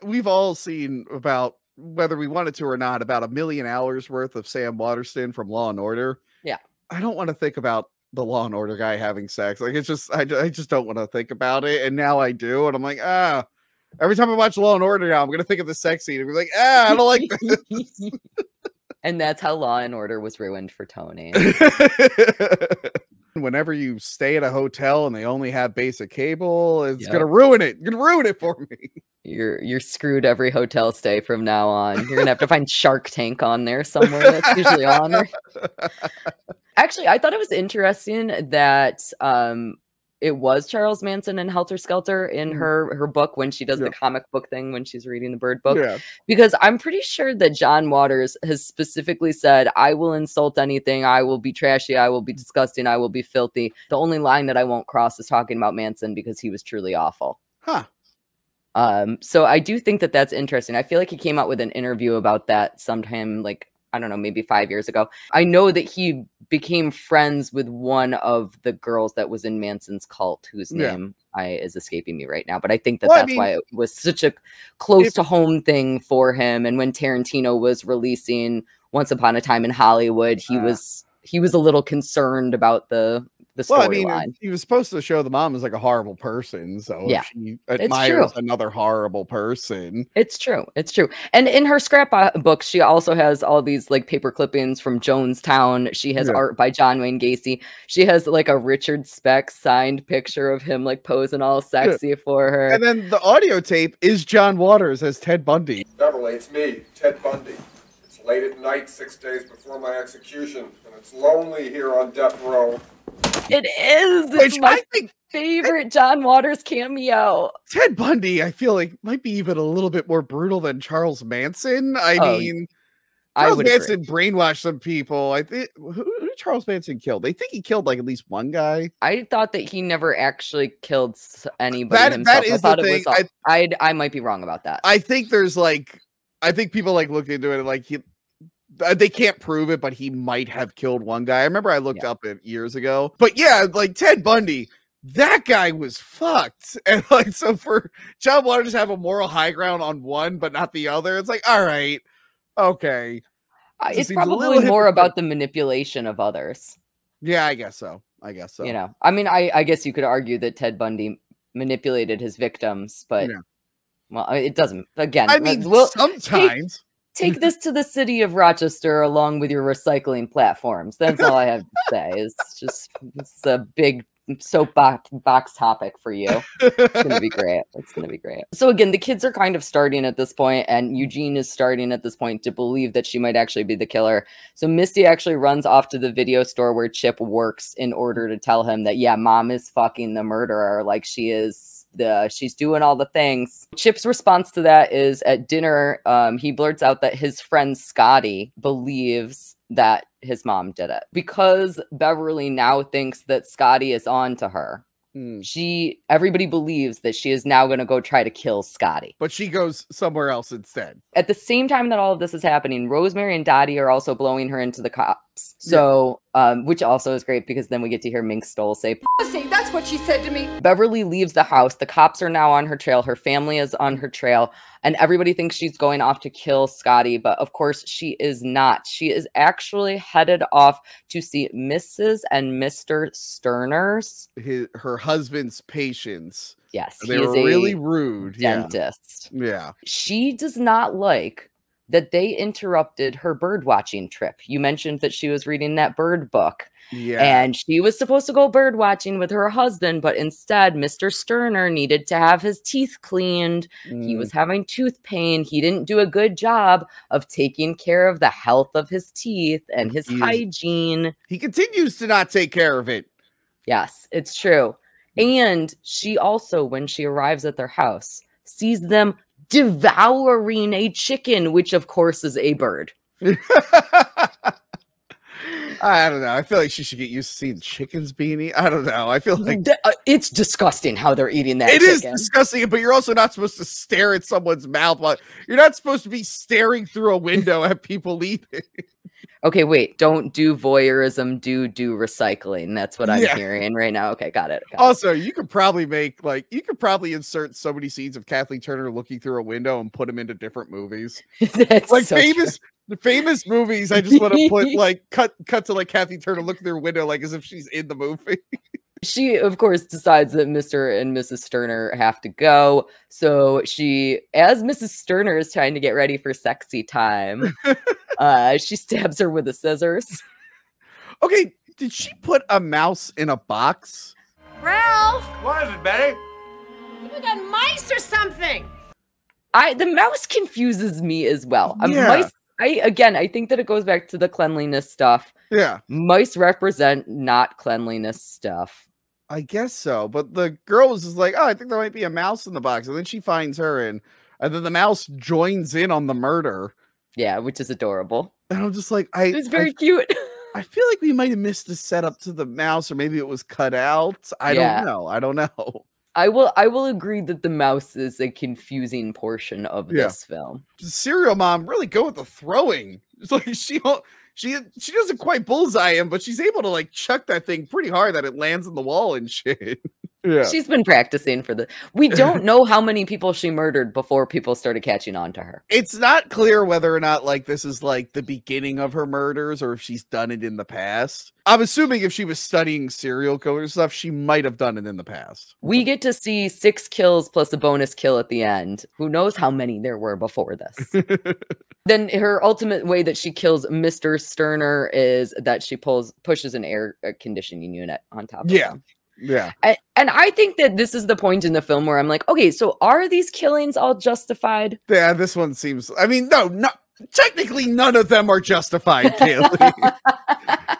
we've all seen, about whether we wanted to or not, about 1 million hours worth of Sam Waterston from Law and Order. Yeah. I don't want to think about the Law and Order guy having sex. Like, it's just, I just don't want to think about it. And now I do. And I'm like, every time I watch Law and Order now, I'm going to think of the sex scene and be like, I don't like this. And that's how Law and Order was ruined for Tony. Whenever you stay at a hotel and they only have basic cable, it's going to ruin it. You're going to ruin it for me. You're screwed every hotel stay from now on. You're going to have to find Shark Tank on there somewhere. That's usually on there. Actually, I thought it was interesting that it was Charles Manson and Helter Skelter in her book when she does the comic book thing when she's reading the Bird book. Yeah. Because I'm pretty sure that John Waters has specifically said, I will insult anything, I will be trashy, I will be disgusting, I will be filthy. The only line that I won't cross is talking about Manson because he was truly awful. Huh. So I do think that that's interesting. I feel like he came out with an interview about that sometime, like, I don't know, maybe 5 years ago. I know that he became friends with one of the girls that was in Manson's cult, whose name is escaping me right now. But I think that that's why it was such a close to home thing for him. And when Tarantino was releasing Once Upon a Time in Hollywood, he was a little concerned about the storyline. He was supposed to show the mom as like a horrible person, so yeah, she admires another horrible person. It's true. It's true. And in her scrapbook, she also has all these like paper clippings from Jonestown. She has art by John Wayne Gacy. She has like a Richard Speck signed picture of him like posing all sexy for her. And then the audio tape is John Waters as Ted Bundy. Beverly, it's me, Ted Bundy. It's late at night, 6 days before my execution, and it's lonely here on death row. It is. It's my favorite John Waters cameo. Ted Bundy, I feel like, might be even a little bit more brutal than Charles Manson. I mean, Charles Manson brainwashed some people. I think who did Charles Manson kill? They think he killed like at least one guy. I thought that he never actually killed anybody himself. That is the thing. I might be wrong about that. I think there's like, I think people like look into it and like they can't prove it, but he might have killed one guy. I remember I looked up it years ago. But yeah, like Ted Bundy, that guy was fucked. And like, so for John Waters to have a moral high ground on one, but not the other, it's like, all right, okay. It's probably more about the manipulation of others. Yeah, I guess so. You know, I mean, I guess you could argue that Ted Bundy manipulated his victims, but well, it doesn't. Again, I mean, sometimes. Take this to the city of Rochester along with your recycling platforms. That's all I have to say. It's a big soapbox topic for you. It's going to be great. It's going to be great. So again, the kids are kind of starting at this point, and Eugene is starting at this point to believe that she might actually be the killer. So Misty actually runs off to the video store where Chip works in order to tell him that, yeah, mom is fucking the murderer. Like she's doing all the things. Chip's response to that is at dinner, he blurts out that his friend Scotty believes that his mom did it because Beverly now thinks that Scotty is on to her. Everybody believes that she is now going to go try to kill Scotty. But she goes somewhere else instead. At the same time that all of this is happening, Rosemary and Dottie are also blowing her into the cops. So, which also is great because then we get to hear Mink Stole say, "Pussy, that's what she said to me." Beverly leaves the house. The cops are now on her trail. Her family is on her trail. And everybody thinks she's going off to kill Scotty. But of course, she is not. She is actually headed off to see Mrs. and Mr. Sterners. Her husband's patients. Yes. They were really rude. Dentist. Yeah. She does not like that they interrupted her bird watching trip. You mentioned that she was reading that bird book. Yeah. And she was supposed to go bird watching with her husband, but instead Mr. Sterner needed to have his teeth cleaned. He was having tooth pain. He didn't do a good job of taking care of the health of his teeth and his hygiene. He continues to not take care of it. Yes, it's true. And she also, when she arrives at their house, sees them devouring a chicken, which of course is a bird. I don't know. I feel like she should get used to seeing chickens being eaten. I don't know. I feel like it's disgusting how they're eating that. It is disgusting, but you're also not supposed to stare at someone's mouth. You're not supposed to be staring through a window at people eating. Okay, wait. Don't do voyeurism. Do recycling. That's what I'm hearing right now. Okay, got it. Also, you could probably insert so many scenes of Kathleen Turner looking through a window and put them into different movies. Like so the famous movies. I just want to put like cut to like Kathleen Turner looking through a window like as if she's in the movie. She, of course, decides that Mr. and Mrs. Sterner have to go. So she, as Mrs. Sterner is trying to get ready for sexy time, she stabs her with the scissors. Okay, did she put a mouse in a box? Ralph! What is it, Betty? You got mice or something? The mouse confuses me as well. Mice, I think that it goes back to the cleanliness stuff. Yeah. Mice represent not cleanliness stuff. I guess so. But the girl was just like, oh, I think there might be a mouse in the box. And then she finds her, and then the mouse joins in on the murder. Yeah, which is adorable. And I'm just like, it's very cute. I feel like we might have missed the setup to the mouse, or maybe it was cut out. I don't know. I will agree that the mouse is a confusing portion of this film. Serial mom really go with the throwing. It's like she doesn't quite bullseye him, but she's able to like chuck that thing pretty hard that it lands on the wall and shit. Yeah. She's been practicing for we don't know how many people she murdered before people started catching on to her. It's not clear whether or not like this is like the beginning of her murders or if she's done it in the past. I'm assuming if she was studying serial killer stuff, she might have done it in the past. We get to see 6 kills plus a bonus kill at the end. Who knows how many there were before this. Then her ultimate way that she kills Mr. Sterner is that she pushes an air conditioning unit on top of him. Yeah. And I think that this is the point in the film where I'm like, okay, so are these killings all justified? Yeah, this one seems, I mean, no, technically none of them are justified, Kaylee.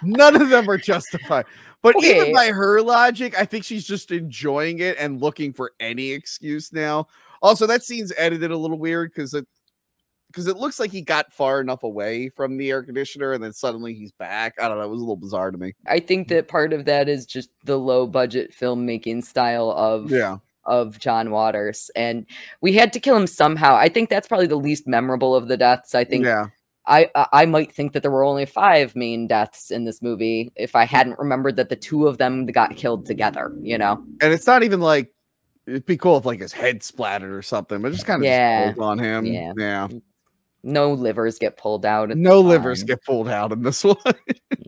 None of them are justified. But even by her logic, I think she's just enjoying it and looking for any excuse now. Also, that scene's edited a little weird because it looks like he got far enough away from the air conditioner and then suddenly he's back. I don't know. It was a little bizarre to me. I think that part of that is just the low budget filmmaking style of John Waters. And we had to kill him somehow. I think that's probably the least memorable of the deaths. I think I might think that there were only 5 main deaths in this movie if I hadn't remembered that the 2 of them got killed together, you know? And it's not even like, it'd be cool if like his head splattered or something, but just kind of just on him. Yeah. No livers get pulled out. No livers get pulled out in this one.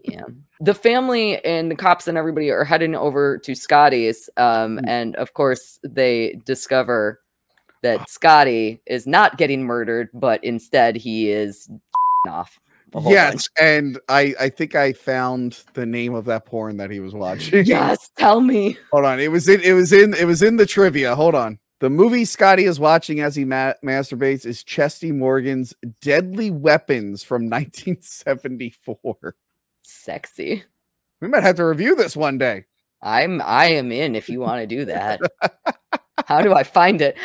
Yeah. The family and the cops and everybody are heading over to Scotty's. And of course, they discover that Scotty is not getting murdered, but instead he is off. Yes. And I think I found the name of that porn that he was watching. Yes. Tell me. Hold on. It was in the trivia. Hold on. The movie Scotty is watching as he masturbates is Chesty Morgan's Deadly Weapons from 1974. Sexy. We might have to review this one day. I am in if you want to do that. How do I find it?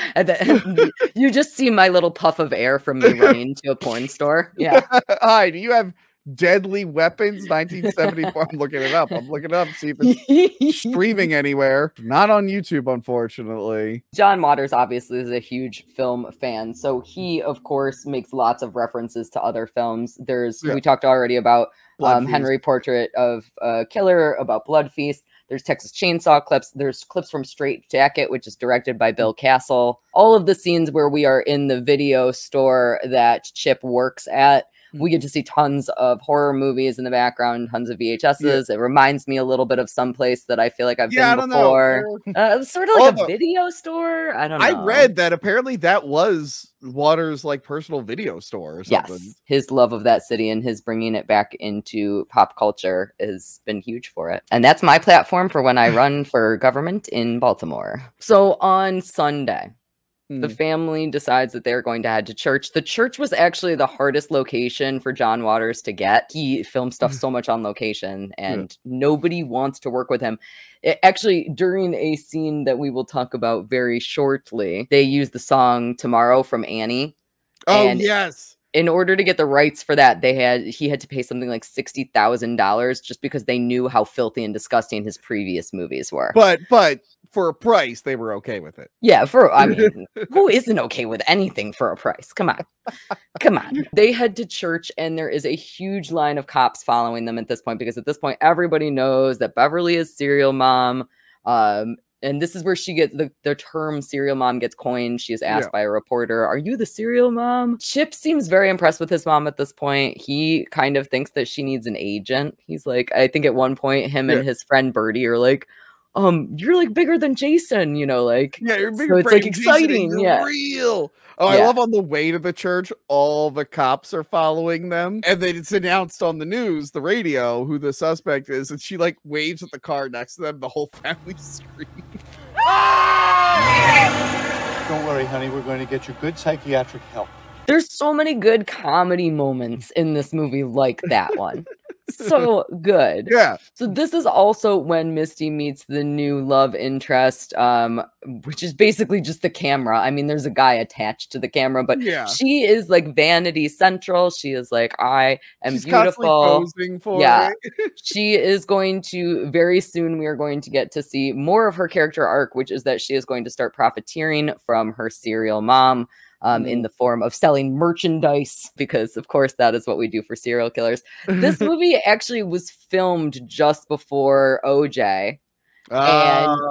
You just see my little puff of air from me running to a porn store. Yeah. Hi, do you have Deadly Weapons 1974? I'm looking it up. See if it's streaming anywhere. Not on YouTube, unfortunately. John Waters obviously is a huge film fan, so he of course makes lots of references to other films. We talked already about Henry Portrait of a Killer, about Blood Feast. There's Texas Chainsaw clips. There's clips from Straight Jacket, which is directed by Bill Castle. All of the scenes where we are in the video store that Chip works at. We get to see tons of horror movies in the background, tons of VHSs. It reminds me a little bit of someplace that I feel like I've been before. Sort of like a video store. I don't know. I read that apparently that was Waters' like personal video store or something. Yes, his love of that city and his bringing it back into pop culture has been huge for it. And that's my platform for when I run for government in Baltimore. So on Sunday, the family decides that they're going to head to church. The church was actually the hardest location for John Waters to get. He filmed stuff so much on location and nobody wants to work with him. Actually, during a scene that we will talk about very shortly, they use the song Tomorrow from Annie. Oh, yes. In order to get the rights for that, he had to pay something like $60,000 just because they knew how filthy and disgusting his previous movies were. But for a price, they were okay with it. Yeah, I mean, who isn't okay with anything for a price? Come on. Come on. They head to church and there is a huge line of cops following them at this point, because at this point, everybody knows that Beverly is serial mom. And this is where she gets the term serial mom gets coined. She is asked by a reporter, "Are you the serial mom?" Chip seems very impressed with his mom at this point. He kind of thinks that she needs an agent. He's like, I think at one point, him and his friend Birdie are like, you're like bigger than Jason, you know, like, you're bigger. So it's like exciting. Real. Oh, I love on the way to the church, all the cops are following them. And then it's announced on the news, the radio, who the suspect is. And she like waves at the car next to them. The whole family screams. Don't worry, honey. We're going to get you good psychiatric help. There's so many good comedy moments in this movie like that one. So good. Yeah. So this is also when Misty meets the new love interest, which is basically just the camera. I mean, there's a guy attached to the camera, but she is like Vanity Central. She is like, I am She's beautiful. Posing for it. She is going to, very soon, we are going to get to see more of her character arc, which is that she is going to start profiteering from her serial mom. In the form of selling merchandise, because of course that is what we do for serial killers. This movie actually was filmed just before OJ. And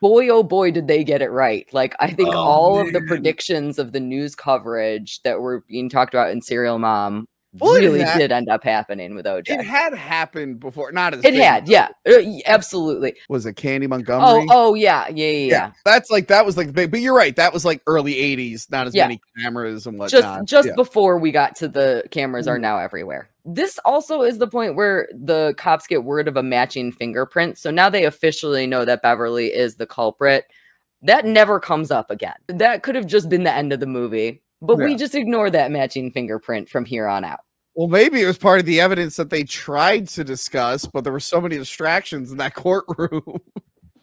boy, oh boy, did they get it right. Like, I think all of the predictions of the news coverage that were being talked about in Serial Mom really did end up happening with OJ. It had happened before, not as it had, absolutely. Was it Candy Montgomery? Oh, yeah. That's like, that was like big, but you're right. That was like early 80s, not as many cameras and whatnot. Just before we got to the cameras are now everywhere. This also is the point where the cops get word of a matching fingerprint. So now they officially know that Beverly is the culprit. That never comes up again. That could have just been the end of the movie. But we just ignore that matching fingerprint from here on out. Well, maybe it was part of the evidence that they tried to discuss, but there were so many distractions in that courtroom.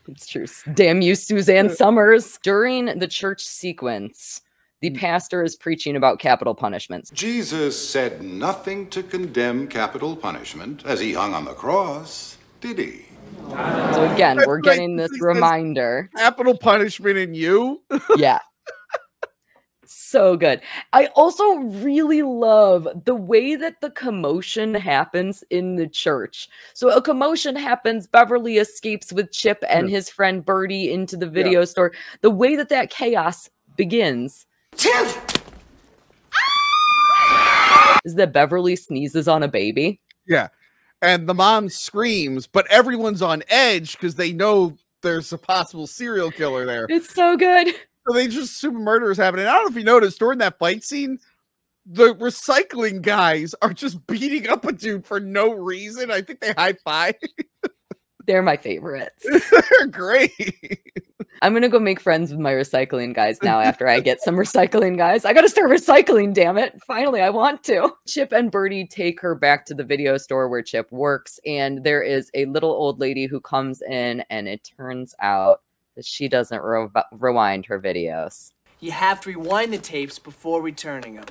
It's true. Damn you, Suzanne Somers. During the church sequence, the pastor is preaching about capital punishments. Jesus said nothing to condemn capital punishment as he hung on the cross, did he? So again, we're getting this reminder. Capital punishment in you? Yeah. So good. I also really love the way that the commotion happens in the church. So a commotion happens. Beverly escapes with Chip and his friend Birdie into the video store. The way that that chaos begins is that Beverly sneezes on a baby. Yeah. And the mom screams, but everyone's on edge because they know there's a possible serial killer there. It's so good. So they just assume murder is happening. I don't know if you noticed during that fight scene, the recycling guys are just beating up a dude for no reason. I think they high five. They're my favorites. They're great. I'm going to go make friends with my recycling guys now after I get some recycling guys. I got to start recycling, damn it. Finally, I want to. Chip and Birdie take her back to the video store where Chip works. And there is a little old lady who comes in, and it turns out that she doesn't rewind her videos. You have to rewind the tapes before returning them.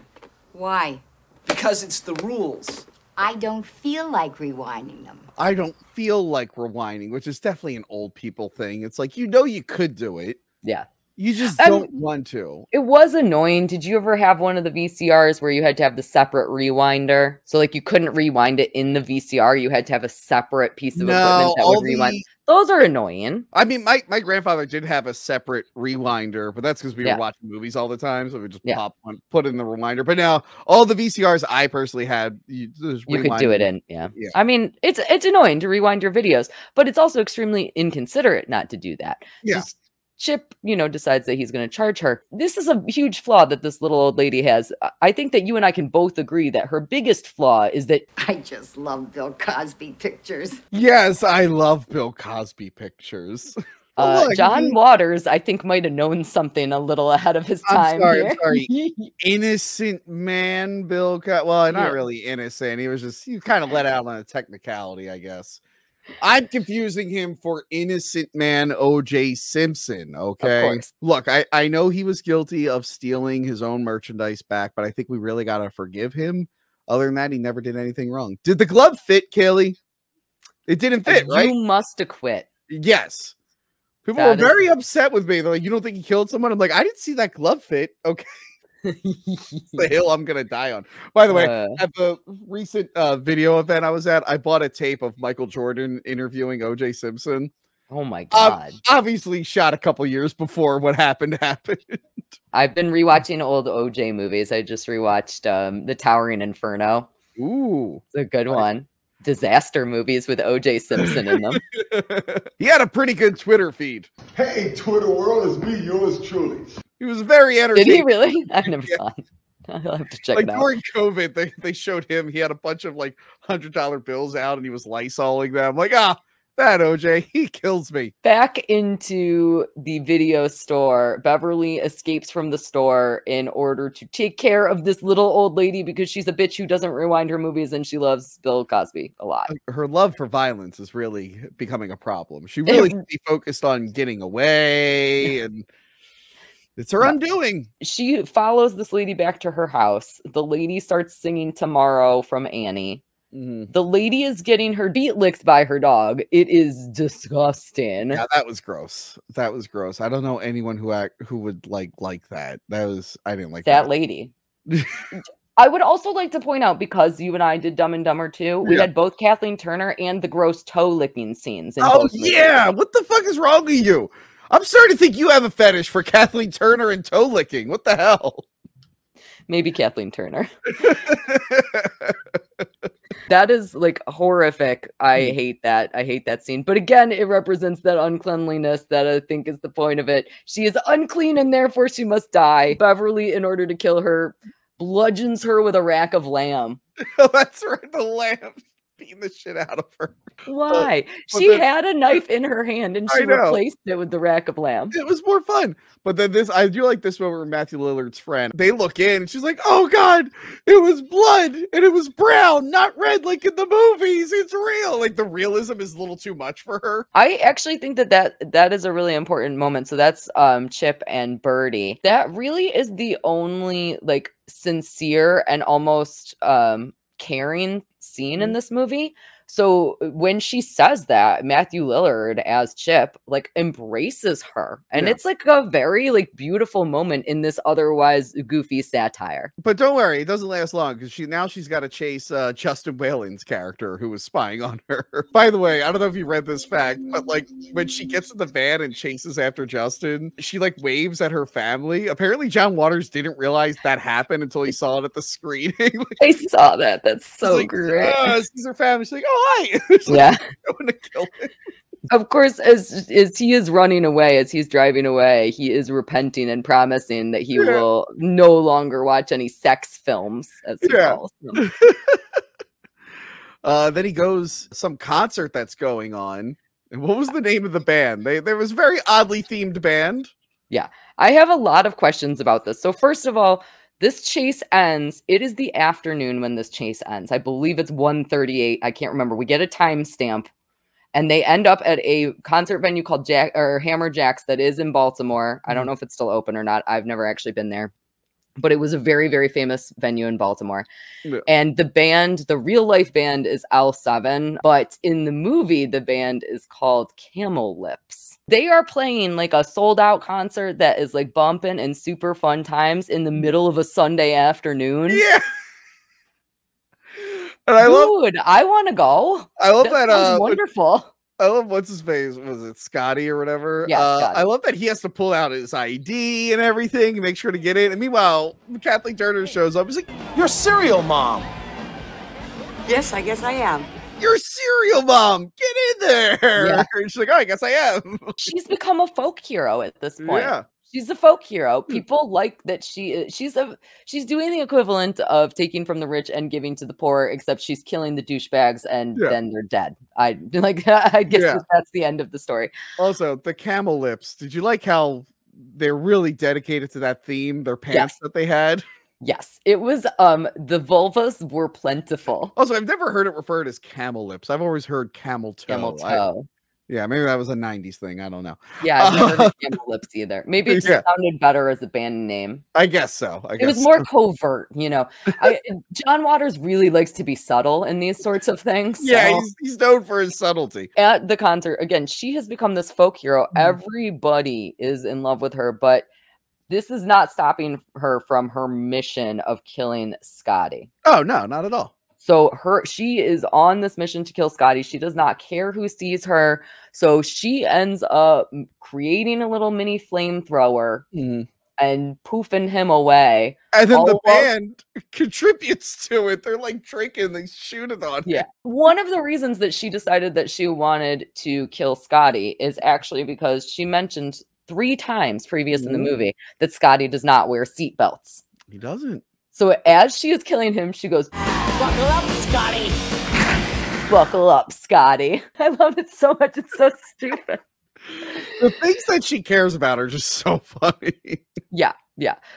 Why? Because it's the rules. I don't feel like rewinding them. I don't feel like rewinding, which is definitely an old people thing. It's like, you know, you could do it. Yeah. You just don't want to. It was annoying. Did you ever have one of the VCRs where you had to have the separate rewinder? So like you couldn't rewind it in the VCR. You had to have a separate piece of equipment that would rewind. Those are annoying. I mean, my grandfather did have a separate rewinder, but that's because we were watching movies all the time. So we just pop one, put in the rewinder. But now all the VCRs I personally had, you could do it in. Yeah. I mean, it's annoying to rewind your videos, but it's also extremely inconsiderate not to do that. Yeah. Just Chip, decides that he's going to charge her. This is a huge flaw that this little old lady has. I think that you and I can both agree that her biggest flaw is that I just love Bill Cosby pictures. Yes, I love Bill Cosby pictures. John Waters, I think, might have known something a little ahead of his time. I'm sorry. Innocent man, Bill Well, not really innocent. He was just, you kind of let out on a technicality, I guess. I'm confusing him for innocent man O.J. Simpson, okay? Look, I know he was guilty of stealing his own merchandise back, but I think we really got to forgive him. Other than that, he never did anything wrong. Did the glove fit, Kaylee? It didn't fit, right? You must acquit. Yes. People were very upset with me. They're like, you don't think he killed someone? I'm like, I didn't see that glove fit. Okay. The hill I'm gonna die on. By the way, at the recent video event I was at, I bought a tape of Michael Jordan interviewing O.J. Simpson. Oh my god! Obviously shot a couple years before what happened. I've been rewatching old O.J. movies. I just rewatched The Towering Inferno. Ooh, it's a good one. Disaster movies with O.J. Simpson in them. He had a pretty good Twitter feed. Hey, Twitter world, it's me, yours truly. He was very entertaining. Did he really? I never saw it. I'll have to check it out. During COVID, they showed him. He had a bunch of like $100 bills out, and he was Lysoling them. Like, That OJ, he kills me. Back into the video store, Beverly escapes from the store in order to take care of this little old lady because she's a bitch who doesn't rewind her movies and she loves Bill Cosby a lot. Her love for violence is really becoming a problem. She really should be focused on getting away, and it's her undoing. She follows this lady back to her house. The lady starts singing Tomorrow from Annie. The lady is getting her feet licked by her dog. It is disgusting. Yeah, that was gross. That was gross. I don't know anyone who would like that. I didn't like that lady. I would also like to point out, because you and I did Dumb and Dumber 2, we had both Kathleen Turner and the gross toe licking scenes. In both movies. What the fuck is wrong with you? I'm starting to think you have a fetish for Kathleen Turner and toe licking. What the hell? Maybe Kathleen Turner. That is like horrific. I hate that. I hate that scene. But again, it represents that uncleanliness that I think is the point of it. She is unclean and therefore she must die. Beverly, in order to kill her, bludgeons her with a rack of lamb. Oh, that's right. The lamb beating the shit out of her. Why? She had a knife in her hand and she replaced it with the rack of lamb. It was more fun. But then I do like this moment where Matthew Lillard's friend, they look in and she's like, oh God, it was blood and it was brown, not red like in the movies. It's real. Like the realism is a little too much for her. I actually think that is a really important moment. So that's Chip and Birdie. That really is the only like sincere and almost caring scene in this movie. So when she says that, Matthew Lillard as Chip like embraces her, and it's like a very like beautiful moment in this otherwise goofy satire. But don't worry, it doesn't last long because she's got to chase Justin Whalin's character who was spying on her. By the way, I don't know if you read this fact, but like when she gets in the van and chases after Justin, she like waves at her family. Apparently, John Waters didn't realize that happened until he saw it at the screening. I saw that. That's so like, great. She's her family. She's like, oh hi. Yeah. Going to kill him. Of course, as he is running away, as he's driving away, he is repenting and promising that he will no longer watch any sex films, as he calls them. Then he goes some concert that's going on. And what was the name of the band? There was a very oddly themed band. Yeah, I have a lot of questions about this. So first of all, this chase ends. It is the afternoon when this chase ends. I believe it's 1:38. I can't remember. We get a timestamp, and they end up at a concert venue called Hammer Jacks that is in Baltimore. I don't know if it's still open or not. I've never actually been there, but it was a very, very famous venue in Baltimore. Yeah. And the band, the real life band, is L7, but in the movie, the band is called Camel Lips. They are playing like a sold out concert that is like bumping and super fun times in the middle of a Sunday afternoon. Yeah. And I want to go. I love that. Sounds wonderful. I love what's his face. Was it Scotty or whatever? Yeah, I love that he has to pull out his ID and everything and make sure to get in. And meanwhile, Kathleen Turner shows up. He's like, "You're cereal mom." Yes, I guess I am. You're cereal mom. Get in there. Yeah. And she's like, "Oh, I guess I am." She's become a folk hero at this point. Yeah. She's a folk hero. People like that she's doing the equivalent of taking from the rich and giving to the poor, except she's killing the douchebags and then they're dead. I guess that's the end of the story. Also, the camel lips. Did you like how they're really dedicated to that theme? Their pants that they had. Yes, it was. The vulvas were plentiful. Also, I've never heard it referred as camel lips. I've always heard camel toe. Camel toe. Yeah, maybe that was a 90s thing. I don't know. Yeah, I've never heard Camel Lips either. Maybe it just sounded better as a band name. I guess so. It was more covert, you know. John Waters really likes to be subtle in these sorts of things. Yeah, he's known for his subtlety. At the concert, again, she has become this folk hero. Everybody is in love with her, but this is not stopping her from her mission of killing Scotty. Oh, no, not at all. So she is on this mission to kill Scotty. She does not care who sees her. So she ends up creating a little mini flamethrower and poofing him away. And then the band contributes to it. They're like drinking, they shoot it on him. One of the reasons that she decided that she wanted to kill Scotty is actually because she mentioned 3 times previous in the movie that Scotty does not wear seatbelts. He doesn't. So as she is killing him, she goes, "Buckle up, Scotty." Buckle up, Scotty. I love it so much. It's so stupid. The things that she cares about are just so funny. Yeah.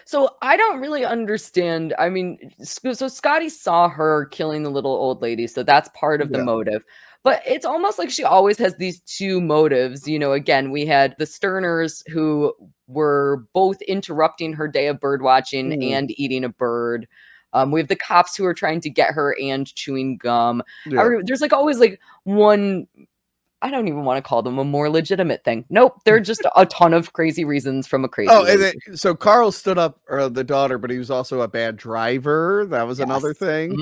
So I don't really understand. I mean, so Scotty saw her killing the little old lady. So that's part of the motive. But it's almost like she always has these two motives. You know, again, we had the Sterners who were both interrupting her day of bird watching and eating a bird. We have the cops who are trying to get her and chewing gum. There's like always like one, I don't even want to call them a more legitimate thing. Nope. They're just a ton of crazy reasons from a crazy so Carl stood up the daughter, but he was also a bad driver. That was another thing.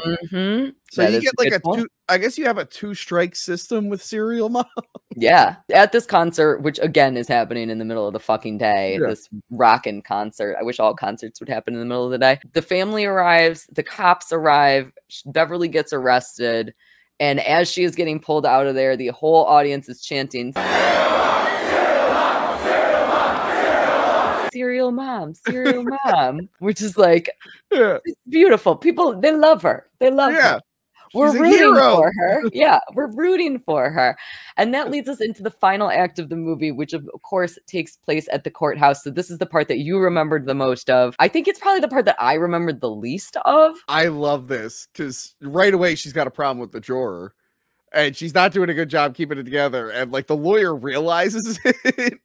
So you get like I guess you have a 2-strike system with serial mom. Yeah. At this concert, which again is happening in the middle of the fucking day, this rockin' concert. I wish all concerts would happen in the middle of the day. The family arrives, the cops arrive, Beverly gets arrested. And as she is getting pulled out of there, the whole audience is chanting, "Serial mom, serial mom," which is like, it's beautiful. People, they love her. They love her. We're rooting for her. Yeah, we're rooting for her. And that leads us into the final act of the movie, which of course takes place at the courthouse. So this is the part that you remembered the most of. I think it's probably the part that I remembered the least of. I love this because right away she's got a problem with the juror and she's not doing a good job keeping it together. And like the lawyer realizes it.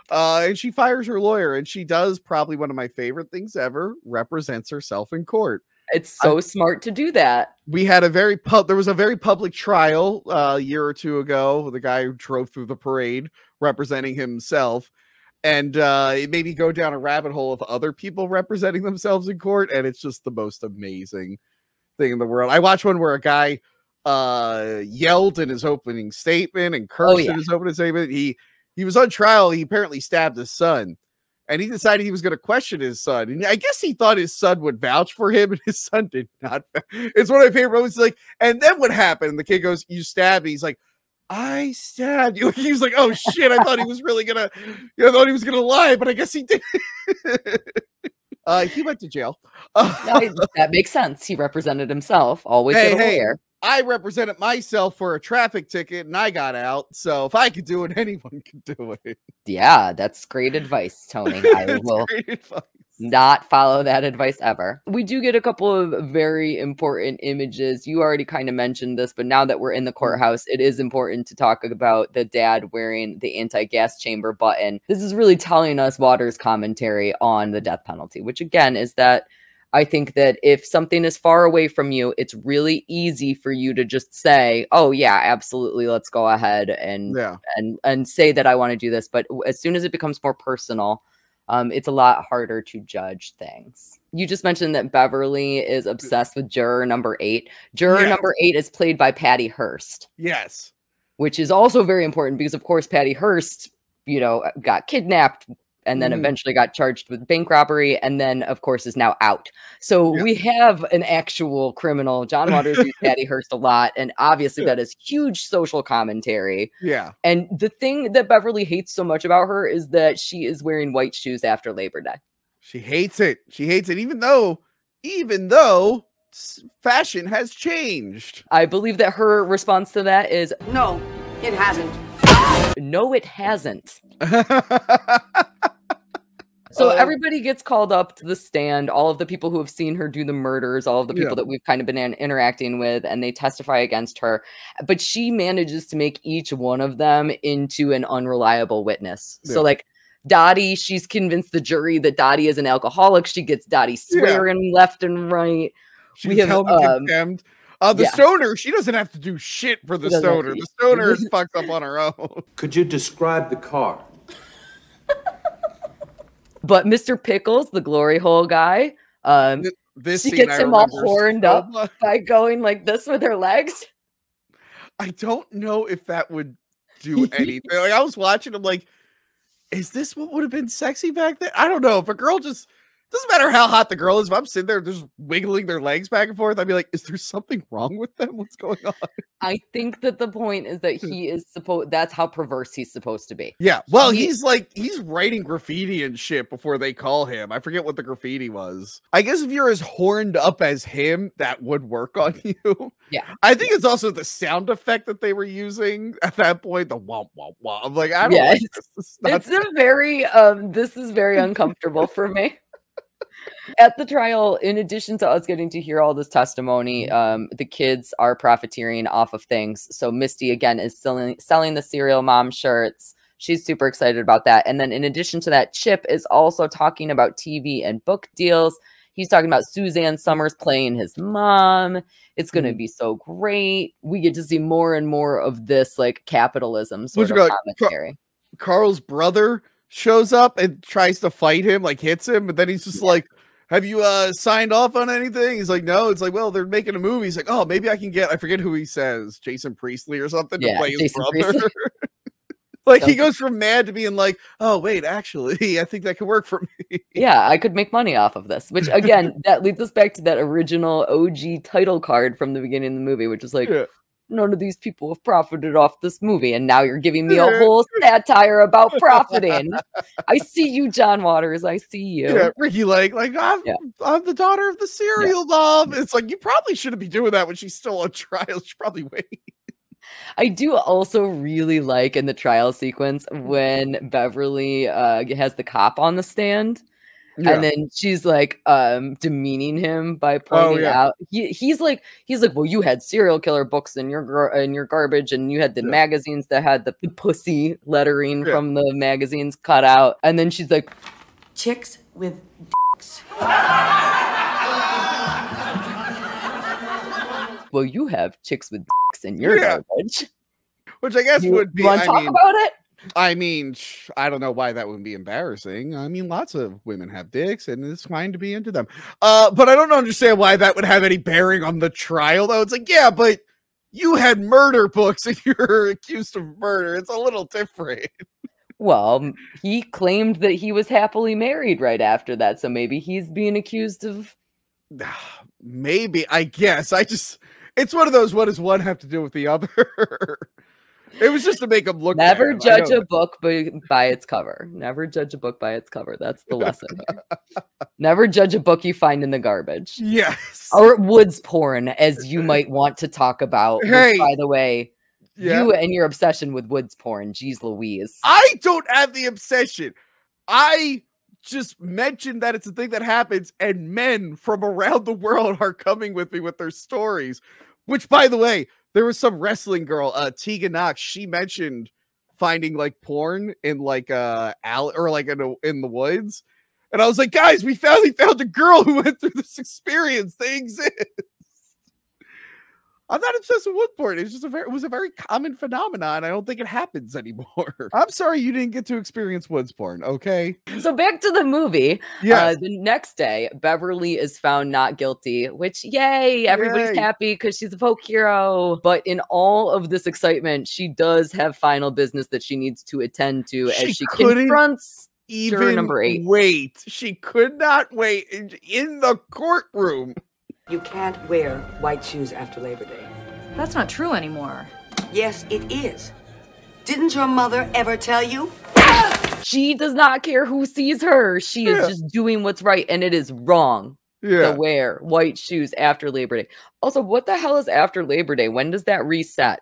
And she fires her lawyer, and she does probably one of my favorite things ever, represents herself in court. It's so smart to do that. We had there was a very public trial a year or two ago. The guy who drove through the parade representing himself. And it made me go down a rabbit hole of other people representing themselves in court. And it's just the most amazing thing in the world. I watched one where a guy yelled in his opening statement and cursed in his opening statement. He was on trial. He apparently stabbed his son. And he decided he was going to question his son. And I guess he thought his son would vouch for him, and his son did not. It's one of my favorite moments. Like, and then what happened? And the kid goes, "You stabbed me." He's like, "I stabbed you." He was like, "Oh shit, I thought he was really gonna, I thought he was gonna lie, but I guess he did." He went to jail. That makes sense. He represented himself. Always get a lawyer. I represented myself for a traffic ticket and I got out. So if I could do it, anyone can do it. Yeah, that's great advice, Tony. I will not follow that advice ever. We do get a couple of very important images. You already kind of mentioned this, but now that we're in the courthouse, it is important to talk about the dad wearing the anti-gas chamber button. This is really telling us Waters' commentary on the death penalty, which again is that I think that if something is far away from you, it's really easy for you to just say, "Oh yeah, absolutely, let's go ahead and say that I want to do this." But as soon as it becomes more personal, it's a lot harder to judge things. You just mentioned that Beverly is obsessed with juror number 8. Juror number 8 is played by Patty Hearst. Yes, which is also very important because, of course, Patty Hearst, got kidnapped. And then eventually got charged with bank robbery, and then, of course, is now out. So we have an actual criminal. John Waters used Patty Hearst a lot, and obviously that is huge social commentary. Yeah. And the thing that Beverly hates so much about her is that she is wearing white shoes after Labor Day. She hates it. She hates it, even though fashion has changed. I believe that her response to that is, "No, it hasn't." No, it hasn't. So everybody gets called up to the stand, all of the people who have seen her do the murders, all of the people that we've kind of been interacting with, and they testify against her. But she manages to make each one of them into an unreliable witness. So like Dottie, she's convinced the jury that Dottie is an alcoholic. She gets Dottie swearing left and right. She's held in contempt. The stoner, she doesn't have to do shit for the stoner. The stoner is fucked up on her own. Could you describe the car? But Mr. Pickles, the glory hole guy, she gets him all horned up by going like this with her legs. I don't know if that would do anything. Like, I was watching him like, is this what would have been sexy back then? I don't know. If a girl just Doesn't matter how hot the girl is. If I'm sitting there just wiggling their legs back and forth, I'd be like, is there something wrong with them? What's going on? I think that the point is that he is that's how perverse he's supposed to be. Yeah. Well, he's writing graffiti and shit before they call him. I forget what the graffiti was. I guess if you're as horned up as him, that would work on you. Yeah. I think it's also the sound effect that they were using at that point. The womp womp womp. I'm like, I don't like this. It's a very this is very uncomfortable for me. At the trial, in addition to us getting to hear all this testimony, the kids are profiteering off of things. So Misty, again, is selling the Serial Mom shirts. She's super excited about that. And then in addition to that, Chip is also talking about TV and book deals. He's talking about Suzanne Somers playing his mom. It's going to be so great. We get to see more and more of this like capitalism sort of commentary. Carl's brother shows up and tries to fight him, like hits him, but then he's just like, have you signed off on anything? He's like, no. It's like, well, they're making a movie. He's like, oh, maybe I can get, I forget who he says, Jason Priestley or something to play his brother. Like he goes from mad to being like, oh, wait, actually, I think that could work for me. Yeah, I could make money off of this, which again, that leads us back to that original OG title card from the beginning of the movie, which is like, none of these people have profited off this movie. And now you're giving me a whole satire about profiting. I see you, John Waters. I see you. Yeah, Ricki Lake. Like, I'm the daughter of the Serial Mom. It's like, you probably shouldn't be doing that when she's still on trial. She should probably wait. I do also really like in the trial sequence when Beverly has the cop on the stand. And then she's like demeaning him by pointing out he's like, well, you had serial killer books in your garbage, and you had the magazines that had the pussy lettering from the magazines cut out. And then she's like, chicks with dicks. Well, you have chicks with dicks in your garbage. Which I guess would be. You want to talk about it? I mean, I don't know why that would be embarrassing. I mean, lots of women have dicks, and it's fine to be into them. But I don't understand why that would have any bearing on the trial, though. It's like, yeah, but you had murder books and you're accused of murder. It's a little different. Well, he claimed that he was happily married right after that, so maybe he's being accused of... Maybe, I guess. It's one of those, what does one have to do with the other? It was just to make him look. Never judge a book by its cover. Never judge a book by its cover. That's the lesson here. Never judge a book you find in the garbage. Yes. Or woods porn, as you might want to talk about. Hey. Which, by the way, you and your obsession with woods porn. Jeez Louise. I don't have the obsession. I just mentioned that it's a thing that happens, and men from around the world are coming with me with their stories. Which, by the way, there was some wrestling girl, Tegan Knox. She mentioned finding like porn in like alley or like in the woods, and I was like, guys, we finally found a girl who went through this experience. They exist. I'm not obsessed with wood porn. It's just it was a very common phenomenon. I don't think it happens anymore. I'm sorry you didn't get to experience woods porn. Okay. So back to the movie. Yes. The next day, Beverly is found not guilty, which yay, everybody's happy because she's a folk hero. But in all of this excitement, she does have final business that she needs to attend to as she confronts juror number 8. Wait, she could not wait in the courtroom. You can't wear white shoes after Labor Day. That's not true anymore. Yes, it is. Didn't your mother ever tell you? She does not care who sees her. She is just doing what's right, and it is wrong to wear white shoes after Labor Day. Also, what the hell is after Labor Day? When does that reset?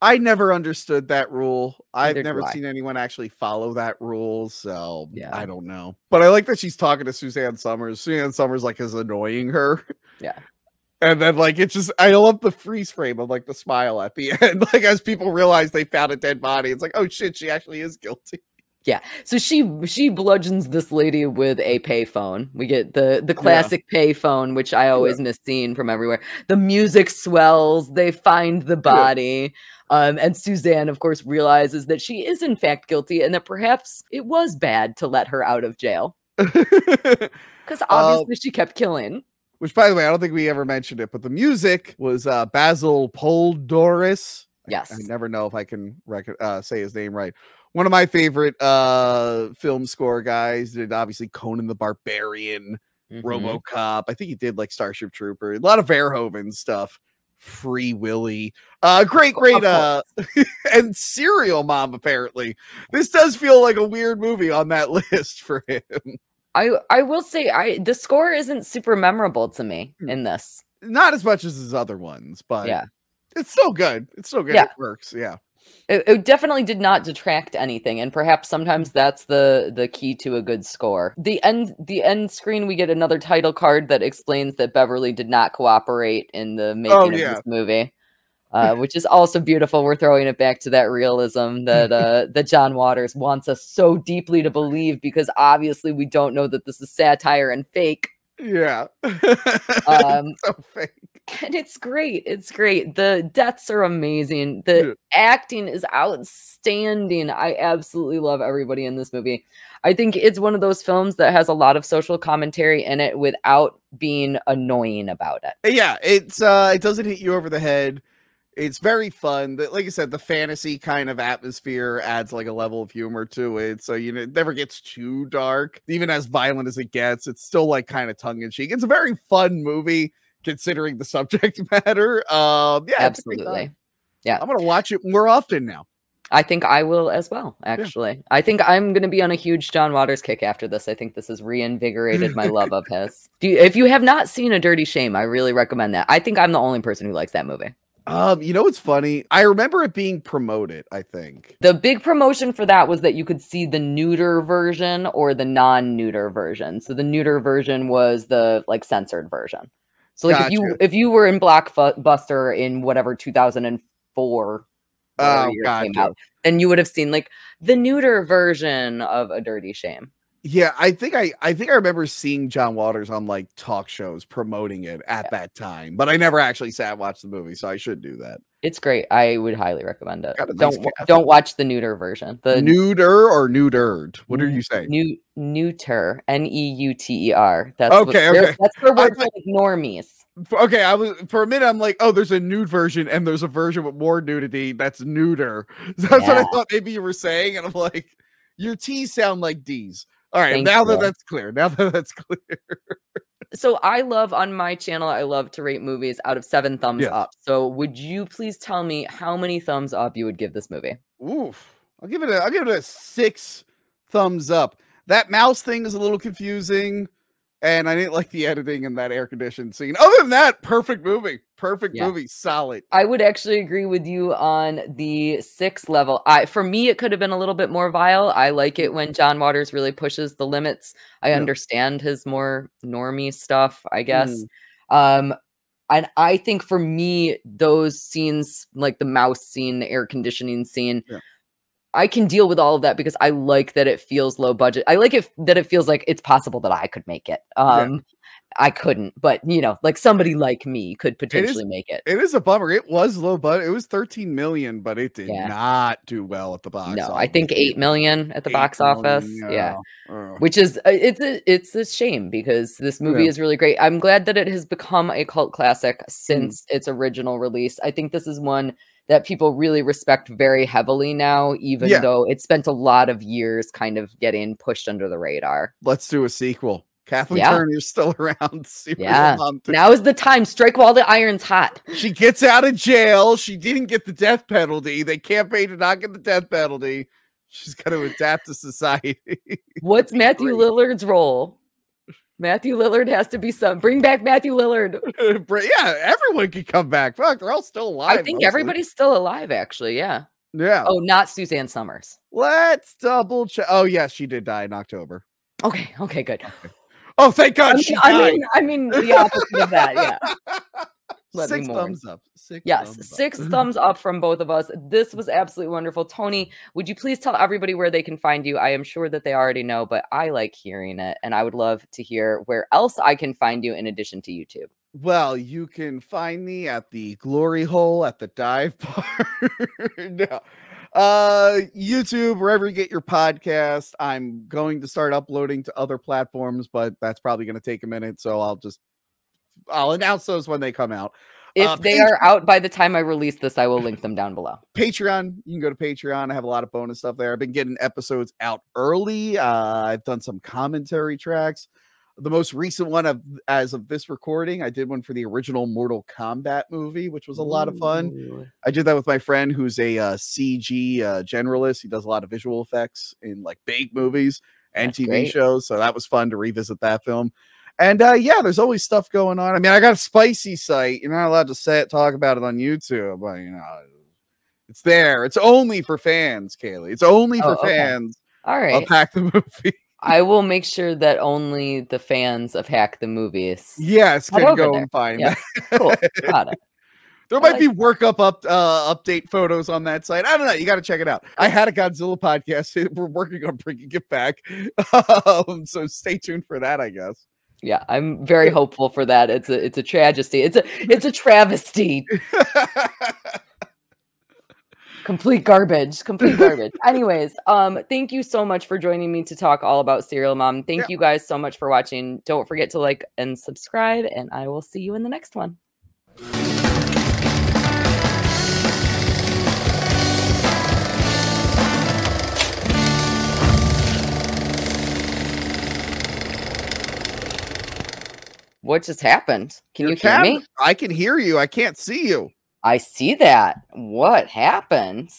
I never understood that rule. I've never seen anyone actually follow that rule, so I don't know. But I like that she's talking to Suzanne Somers. Suzanne Somers like is annoying her. Yeah. And then like it's just I love the freeze frame of like the smile at the end. Like as people realize they found a dead body, it's like, oh shit, she actually is guilty. Yeah. So she bludgeons this lady with a payphone. We get the classic payphone, which I always miss seeing from everywhere. The music swells, they find the body. And Suzanne, of course, realizes that she is in fact guilty and that perhaps it was bad to let her out of jail. Because obviously she kept killing. Which, by the way, I don't think we ever mentioned it, but the music was Basil Poldoris. Yes. I never know if I can say his name right. One of my favorite film score guys did obviously Conan the Barbarian, RoboCop. I think he did like Starship Trooper. A lot of Verhoeven stuff. Free Willy. Great. And Serial Mom, apparently. This does feel like a weird movie on that list for him. I will say the score isn't super memorable to me in this. Not as much as his other ones, but yeah, it's still good. It's still good. Yeah. It works. Yeah. It definitely did not detract anything, and perhaps sometimes that's the key to a good score. The end screen, we get another title card that explains that Beverly did not cooperate in the making of this movie, which is also beautiful. We're throwing it back to that realism that that John Waters wants us so deeply to believe, because obviously we don't know that this is satire and fake. Yeah. So fake. And it's great. It's great. The deaths are amazing. The acting is outstanding. I absolutely love everybody in this movie. I think it's one of those films that has a lot of social commentary in it without being annoying about it. Yeah, it doesn't hit you over the head. It's very fun. Like I said, the fantasy kind of atmosphere adds like a level of humor to it. So, you know, it never gets too dark. Even as violent as it gets, it's still like kind of tongue in cheek. It's a very fun movie considering the subject matter. Yeah, absolutely. Yeah. I'm going to watch it more often now. I think I will as well, actually. Yeah. I think I'm going to be on a huge John Waters kick after this. I think this has reinvigorated my love of his. If you have not seen A Dirty Shame, I really recommend that. I think I'm the only person who likes that movie. You know what's funny? I remember it being promoted, I think. The big promotion for that was that you could see the neuter version or the non-neuter version. So the neuter version was the like censored version. So like if you were in Blockbuster in whatever 2004 came out, then you would have seen like the neuter version of A Dirty Shame. Yeah, I think I remember seeing John Waters on like talk shows promoting it at that time, but I never actually sat and watched the movie, so I should do that. It's great. I would highly recommend it. Don't watch the neuter version. The neuter or neutered? What are you saying? Neuter, Neuter. That's okay. That's the word for like normies. Okay, I was for a minute. I'm like, oh, there's a nude version, and there's a version with more nudity. That's neuter. That's what I thought maybe you were saying, and I'm like, your T's sound like D's. All right, now that that's clear. So I love on my channel, I love to rate movies out of 7 thumbs up. So would you please tell me how many thumbs up you would give this movie? Oof. I'll give it a 6 thumbs up. That mouse thing is a little confusing, and I didn't like the editing in that air conditioned scene. Other than that, perfect movie. Movie, solid. I would actually agree with you on the 6 level. For me, it could have been a little bit more vile. I like it when John Waters really pushes the limits. I understand his more normie stuff, I guess. And I think for me, those scenes, like the mouse scene, the air conditioning scene, I can deal with all of that because I like that it feels low budget. I like that it feels like it's possible that I could make it. I couldn't, but you know, like somebody like me could potentially make it. It is a bummer. It was low budget. It was 13 million, but it did not do well at the box office. I think 8 million at the box office. Yeah. Which is it's a shame because this movie is really great. I'm glad that it has become a cult classic since its original release. I think this is one that people really respect very heavily now, even though it spent a lot of years kind of getting pushed under the radar. Let's do a sequel. Kathleen Turner is still around. Now is the time. Strike while the iron's hot. She gets out of jail. She didn't get the death penalty. They campaigned to not get the death penalty. She's got to adapt to society. What's Matthew Lillard's role? Matthew Lillard has to be bring back Matthew Lillard. Yeah, everyone can come back. Fuck, they're all still alive. I think everybody's still alive, actually. Yeah. Yeah. Oh, not Suzanne Somers. Let's double check. Oh, yes, she did die in October. Okay, good. Okay. Oh, thank God she died. I mean, the opposite of that, yeah. 6 thumbs up. 6 thumbs up from both of us. This was absolutely wonderful. Tony, would you please tell everybody where they can find you? I am sure that they already know, but I like hearing it, and I would love to hear where else I can find you in addition to YouTube. Well, you can find me at the Glory Hole at the dive bar. YouTube, wherever you get your podcast. I'm going to start uploading to other platforms, but that's probably going to take a minute, so I'll announce those when they come out. If they are out by the time I release this, I will link them down below. Patreon, you can go to Patreon. I have a lot of bonus stuff there. I've been getting episodes out early. I've done some commentary tracks. The most recent one as of this recording, I did one for the original Mortal Kombat movie, which was a lot of fun. I did that with my friend who's a CG generalist. He does a lot of visual effects in like big movies and That's TV great. shows. So that was fun to revisit that film. And yeah, there's always stuff going on. I mean, I got a spicy site. You're not allowed to talk about it on YouTube, but you know, it's there. It's only for fans, Kaylee. It's only for fans. All right. Of Hack the Movie. I will make sure that only the fans of Hack the Movies. Yes, head can over go there. and find Yeah. that. Cool. Got it. There might be update photos on that site. I don't know. You got to check it out. I had a Godzilla podcast. We're working on bringing it back. So stay tuned for that, I guess. Yeah, I'm very hopeful for that. It's a tragedy. It's a travesty. Complete garbage. Anyways, thank you so much for joining me to talk all about Serial Mom. Thank you guys so much for watching. Don't forget to like and subscribe, and I will see you in the next one. What just happened? Can you hear me? I can hear you. I can't see you. I see that. What happened?